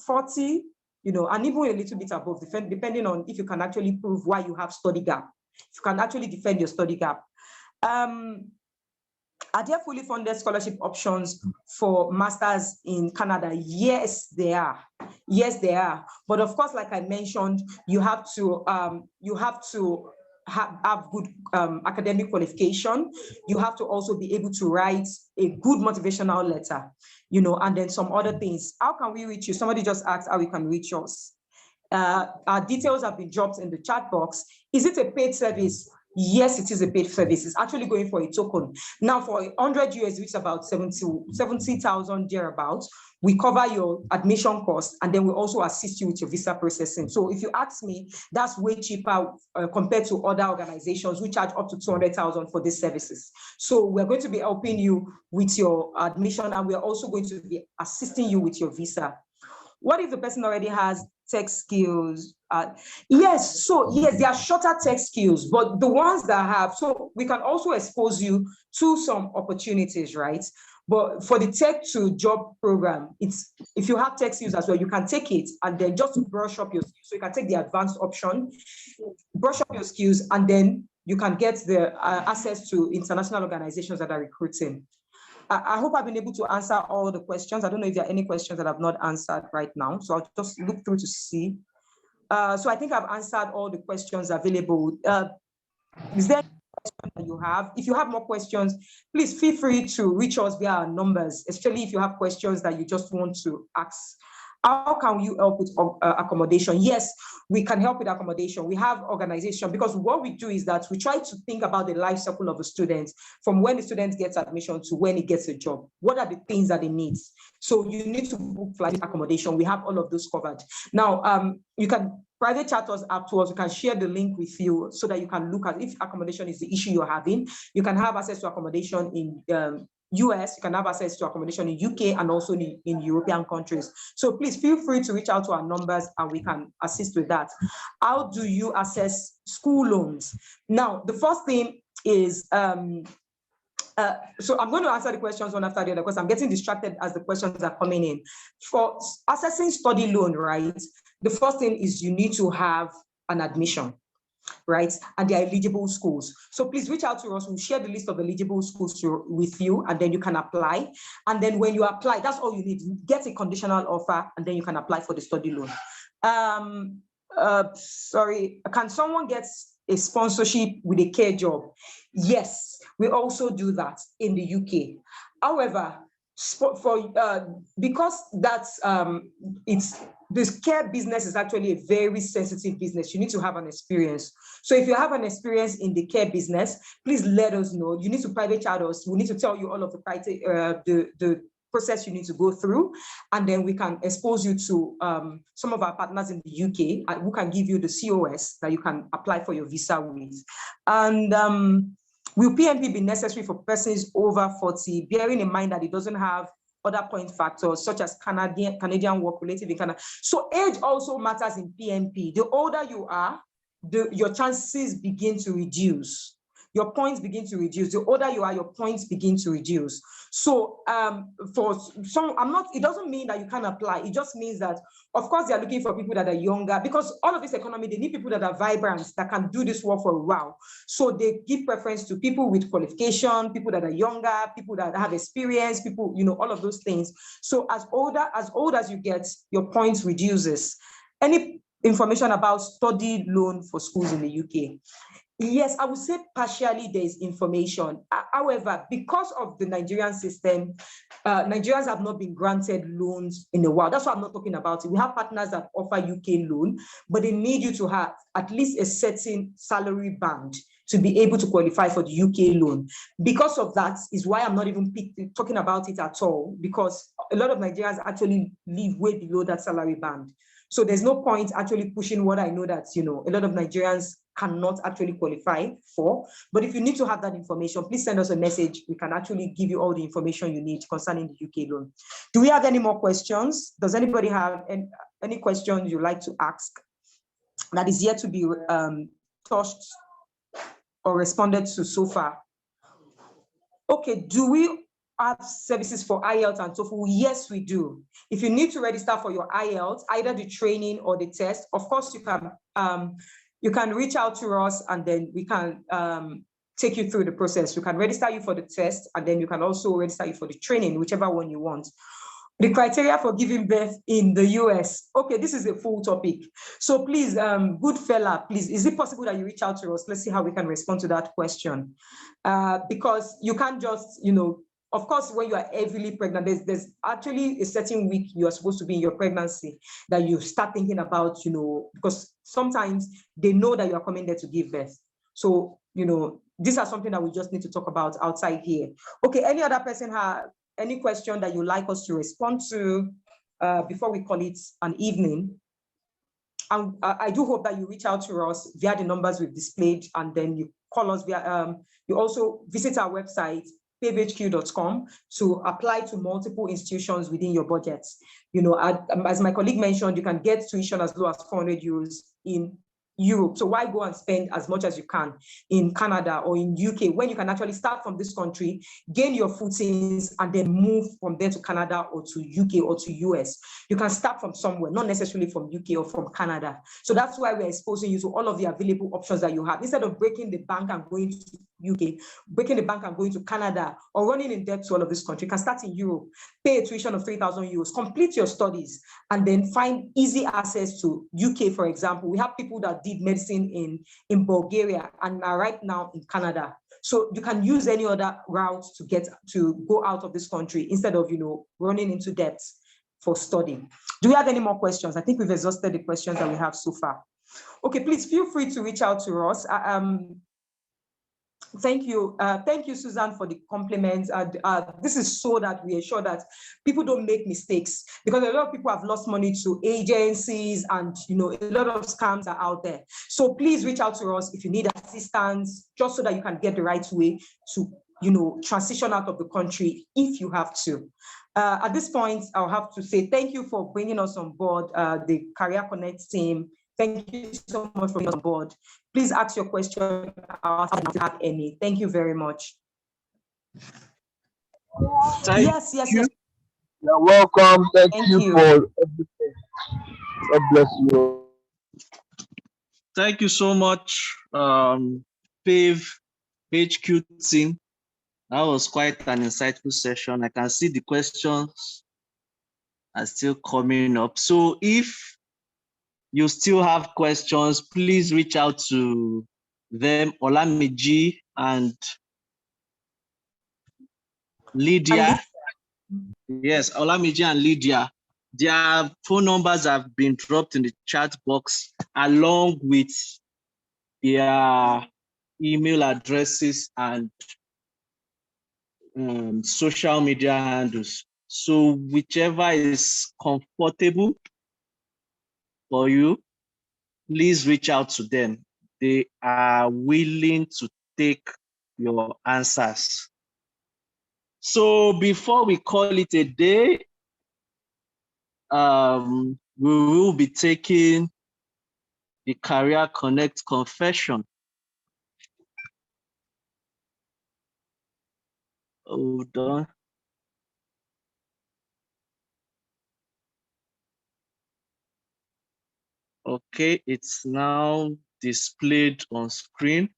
C: 40, and even a little bit above, depending on if you can actually prove why you have study gap. If you can actually defend your study gap. Are there fully funded scholarship options for masters in Canada? Yes, there are. Yes, there are. But of course, like I mentioned, you have to have good academic qualification. You have to also be able to write a good motivational letter, and then some other things. How can we reach you? Somebody just asked how we can reach us. Our details have been dropped in the chat box. Is it a paid service? Yes, it is a paid service. It's actually going for a token. Now for 100 US, which is about 70,000 thereabouts, we cover your admission cost, and then we also assist you with your visa processing. So if you ask me, that's way cheaper compared to other organizations who charge up to 200,000 for these services. So we're going to be helping you with your admission, and we're also going to be assisting you with your visa. What if the person already has tech skills? Yes, there are shorter tech skills, but the ones that have, so we can also expose you to some opportunities, right? But for the tech to job program, if you have tech skills as well, you can take it and then just to brush up your skills. So you can take the advanced option, brush up your skills, and then you can get the access to international organizations that are recruiting. I hope I've been able to answer all the questions. I don't know if there are any questions that I've not answered right now, so I'll just look through to see. So I think I've answered all the questions available. Is there any question that you have? If you have more questions, please feel free to reach us via our numbers, especially if you have questions that you just want to ask. How can you help with accommodation? Yes, we can help with accommodation. We have organization, because what we do is that we try to think about the life cycle of a student from when the student gets admission to when he gets a job. What are the things that he needs? So you need to book flight accommodation. We have all of those covered. Now, you can private chat us afterwards. We can share the link with you so that you can look at if accommodation is the issue you're having. You can have access to accommodation in US, you can have access to accommodation in UK and also in European countries. So please feel free to reach out to our numbers and we can assist with that. How do you assess school loans? Now, the first thing is, so I'm going to answer the questions one after the other because I'm getting distracted as the questions are coming in. For assessing study loan, right, the first thing is you need to have an admission, right? And they are eligible schools. So please reach out to us. We'll share the list of eligible schools with you, and then you can apply. And then when you apply, that's all you need. Get a conditional offer, and then you can apply for the study loan. Sorry, can someone get a sponsorship with a care job? Yes, we also do that in the UK. However, because that's this care business is actually a very sensitive business. You need to have an experience. So if you have an experience in the care business, please let us know. You need to private chat us. We need to tell you all of the process you need to go through, and then we can expose you to some of our partners in the UK who can give you the COS that you can apply for your visa with. And will PNP be necessary for persons over 40, bearing in mind that it doesn't have other point factors such as Canadian work relative in Canada? So age also matters in PNP. The older you are, your chances begin to reduce. Your points begin to reduce. The older you are, your points begin to reduce. So for some, it doesn't mean that you can't apply. It just means that, of course, they are looking for people that are younger, because all of this economy, they need people that are vibrant, that can do this work for a while. So they give preference to people with qualification, people that are younger, people that have experience, people, all of those things. So as old as you get, your points reduces. Any information about study loan for schools in the UK? Yes, I would say partially there is information. However, because of the Nigerian system, Nigerians have not been granted loans in a while. That's why I'm not talking about it. We have partners that offer UK loan, but they need you to have at least a certain salary band to be able to qualify for the UK loan. Because of that is why I'm not even talking about it at all, because a lot of Nigerians actually live way below that salary band. So there's no point actually pushing what I know that, a lot of Nigerians cannot actually qualify for. But if you need to have that information, please send us a message. We can actually give you all the information you need concerning the UK loan. Do we have any more questions? Does anybody have any questions you'd like to ask that is yet to be touched or responded to so far? Okay, do we have services for IELTS and TOEFL? Yes, we do. If you need to register for your IELTS, either the training or the test, of course you can reach out to us, and then we can take you through the process. We can register you for the test, and then you can also register you for the training, whichever one you want. The criteria for giving birth in the US. Okay, this is a full topic. So please, good fella, please, is it possible that you reach out to us? Let's see how we can respond to that question. Because you can't just, of course, when you are heavily pregnant, there's actually a certain week you are supposed to be in your pregnancy that you start thinking about, because sometimes they know that you are coming there to give birth. So, these are something that we just need to talk about outside here. Okay, any other person have any question that you'd like us to respond to before we call it an evening? And I do hope that you reach out to us via the numbers we've displayed, and then you call us via, you also visit our website, pavehq.com, to apply to multiple institutions within your budget. As my colleague mentioned, you can get tuition as low as 400 euros in Europe. So why go and spend as much as you can in Canada or in UK when you can actually start from this country, gain your footings, and then move from there to Canada or to UK or to US. You can start from somewhere, not necessarily from UK or from Canada. So that's why we're exposing you to all of the available options that you have. Instead of breaking the bank and going to UK, breaking the bank and going to Canada, or running in debt to all of this country, you can start in Europe, pay a tuition of 3,000 euros, complete your studies, and then find easy access to UK, for example. We have people that did medicine in Bulgaria and are right now in Canada. So you can use any other route to go out of this country instead of, running into debt for studying. Do we have any more questions? I think we've exhausted the questions that we have so far. Okay, please feel free to reach out to us. Thank you, Susan, for the compliments. This is so that we ensure that people don't make mistakes, because a lot of people have lost money to agencies, and a lot of scams are out there. So please reach out to us if you need assistance, just so that you can get the right way to transition out of the country if you have to. At this point, I'll have to say thank you for bringing us on board, the Career Connect team. Thank you so much for being on board. Please ask your question if you have any. Thank you very much. Yes.
B: You're welcome. Thank you for everything. God bless you.
D: Thank you so much, PAVE HQ team. That was quite an insightful session. I can see the questions are still coming up. So if you still have questions, please reach out to them, Olamiji and Lydia. Yes, Olamiji and Lydia. Their phone numbers have been dropped in the chat box, along with their email addresses and social media handles. So whichever is comfortable for you, please reach out to them. They are willing to take your answers. So before we call it a day, we will be taking the Career Connect confession. Hold on. Okay, it's now displayed on screen.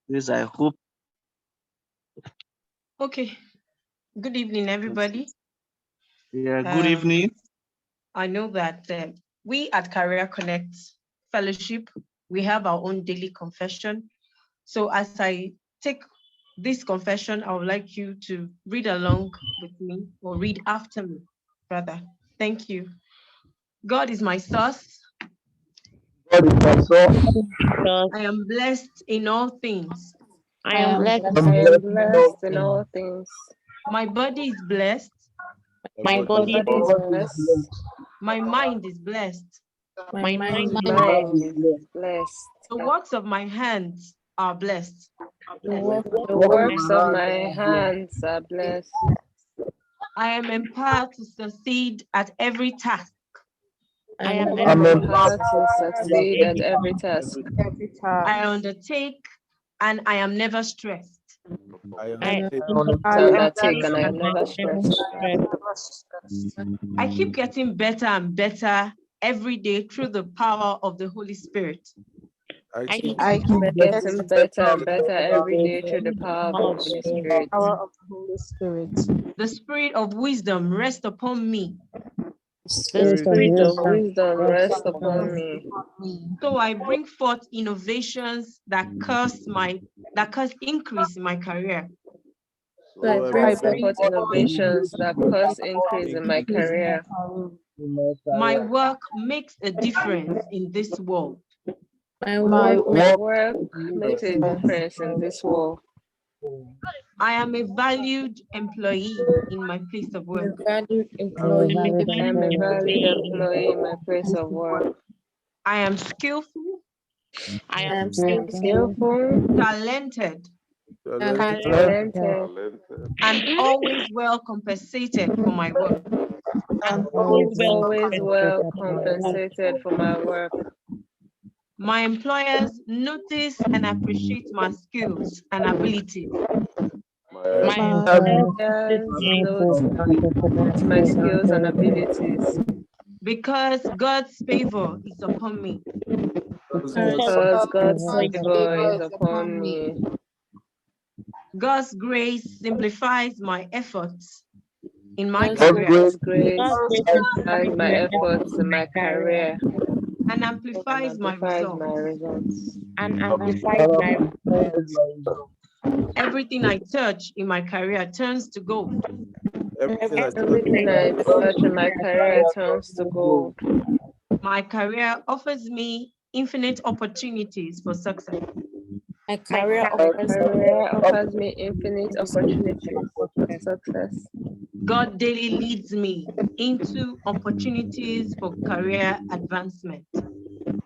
D: Please, I hope.
A: Okay. Good evening, everybody.
D: Yeah, good evening.
A: I know that we at Career Connect Fellowship, we have our own daily confession. So as I take this confession, I would like you to read along with me, or read after me, rather. Thank you. God is my source.
B: God is my source.
A: I am blessed in all things.
E: I am blessed in all things.
A: My body is blessed.
E: My body is blessed.
A: My mind is blessed.
E: My mind is blessed.
A: The works of my hands are blessed.
E: The works of my hands are blessed.
A: I am empowered to succeed at every task.
E: I am empowered to succeed at every task.
A: I undertake and I am never stressed.
E: I undertake and I am never stressed.
A: I keep getting better and better every day through the power of the Holy Spirit.
E: I keep getting better and better every day through the power of the Holy Spirit.
A: The spirit of wisdom rests upon me.
E: The spirit of wisdom rests upon me.
A: So I bring forth innovations that cause increase in my career.
E: So I bring forth innovations that cause increase in my career.
A: My work makes a difference in this world.
E: My work makes a difference in this world.
A: I am a valued employee in my place of work.
E: I am a valued employee in my place of work.
A: I am skillful.
E: I am skillful,
A: talented,
E: and
A: always well compensated for my work.
E: I'm
A: always
E: always
A: well.
E: well compensated for my work.
C: My employers notice and appreciate my skills and abilities.
A: My
E: Employers note and appreciate my skills and abilities.
C: Because God's favor is upon me.
E: Because God's favor is upon me.
C: God's grace simplifies my efforts in my
E: God's
C: career
E: grace simplifies my efforts in my career
C: and
E: and
C: amplifies my
E: amplifies my
C: results.
E: results.
C: Everything I touch in my career turns to gold.
E: Everything I touch in my career turns to gold.
C: My career offers me infinite opportunities for success.
E: My career offers me infinite opportunities for success.
C: God daily leads me into opportunities for career advancement.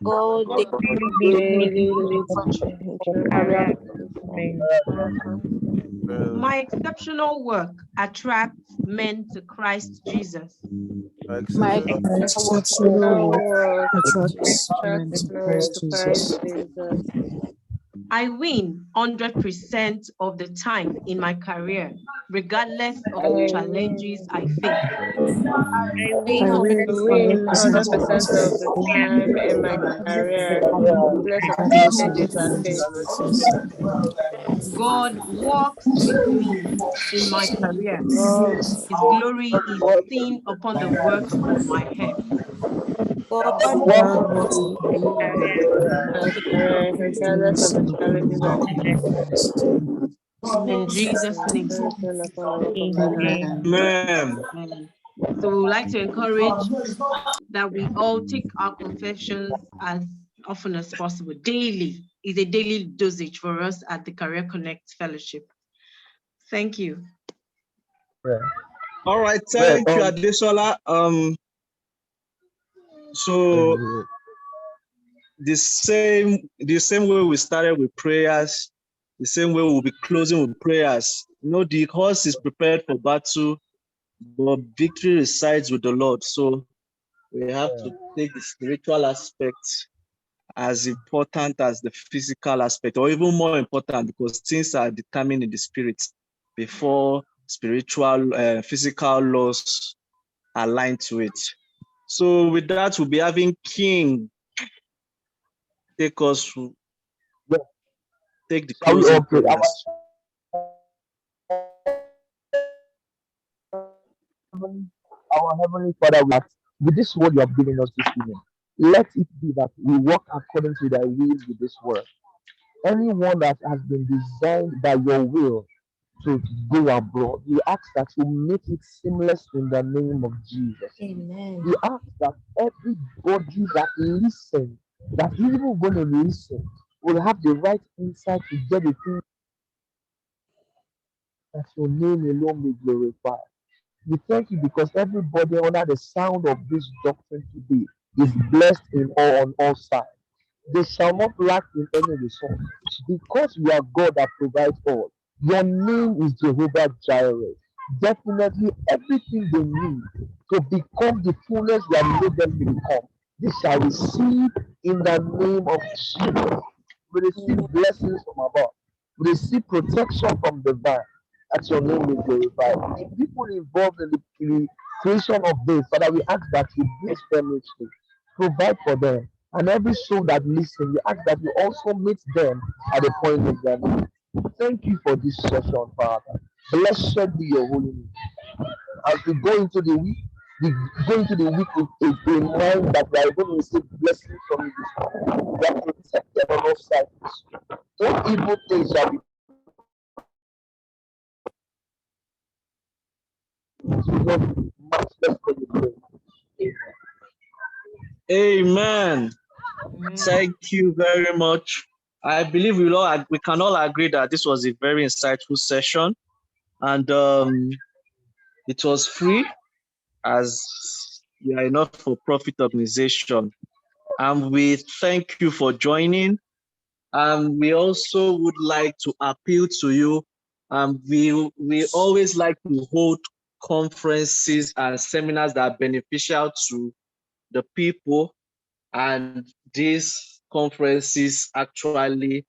E: God daily leads me into career advancement.
C: My exceptional work attracts men to Christ Jesus.
E: My exceptional work attracts men to Christ Jesus.
C: I win 100% of the time in my career, regardless of the challenges I face.
E: I win 100% of the time in my career, regardless of the challenges I face.
C: God walks with me in my career.
E: God,
C: His glory is seen upon the works of my hands.
E: God walks with me in my career, regardless of the challenges I face.
C: In Jesus' name.
E: Everything upon the work of my hands.
D: Amen.
C: So we would like to encourage that we all take our confessions as often as possible. Daily is a daily dosage for us at the Career Connect Fellowship. Thank you.
D: All right, thank you, Adesola. So the same way we started with prayers, the same way we'll be closing with prayers. You know, the horse is prepared for battle, but victory resides with the Lord. So we have to take the spiritual aspect as important as the physical aspect, or even more important, because things are determined in the spirit before spiritual, physical laws align to it. So with that, we'll be having King take us through, take the closing prayers.
B: Our Heavenly Father, with this word you have given us this evening, let it be that we walk according to thy will with this word. Anyone that has been designed by your will to go abroad, we ask that you make it seamless in the name of Jesus.
E: Amen.
B: We ask that everybody that listens, that is even going to listen, will have the right insight to get the thing that your name alone be glorified. We thank you because everybody under the sound of this doctrine today is blessed on all sides. They shall not lack in any resource because you are God that provides all. Your name is Jehovah Jireh. Definitely everything they need to become the fullness you have made them to become, they shall receive in the name of Jesus. We receive blessings from above. We receive protection from the vine. That your name is glorified. The people involved in the creation of this, Father, we ask that you bless them richly, provide for them, and every soul that listens, we ask that you also meet them at the point of their need. Thank you for this session, Father. Blessed be your holy name. As we go into the week, we go into the week with a mind that we are going to receive blessings from you this morning. We are protected on all sides. No evil things shall be.
D: Amen. Thank you very much. I believe we can all agree that this was a very insightful session, and it was free, as we are a not-for-profit organization. And we thank you for joining. And we also would like to appeal to you. We always like to hold conferences and seminars that are beneficial to the people, and these conferences actually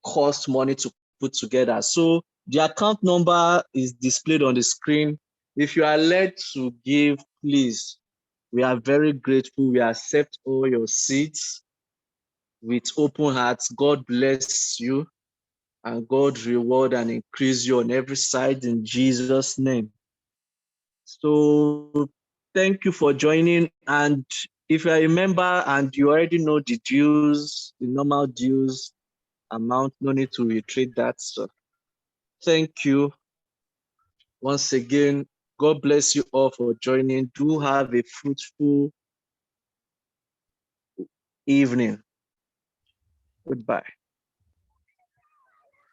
D: cost money to put together. So the account number is displayed on the screen. If you are led to give, please, we are very grateful. We accept all your seeds with open hearts. God bless you, and God reward and increase you on every side in Jesus' name. So thank you for joining. And if I remember, and you already know the dues, the normal dues amount, no need to reiterate that. So thank you once again. God bless you all for joining. Do have a fruitful evening. Goodbye.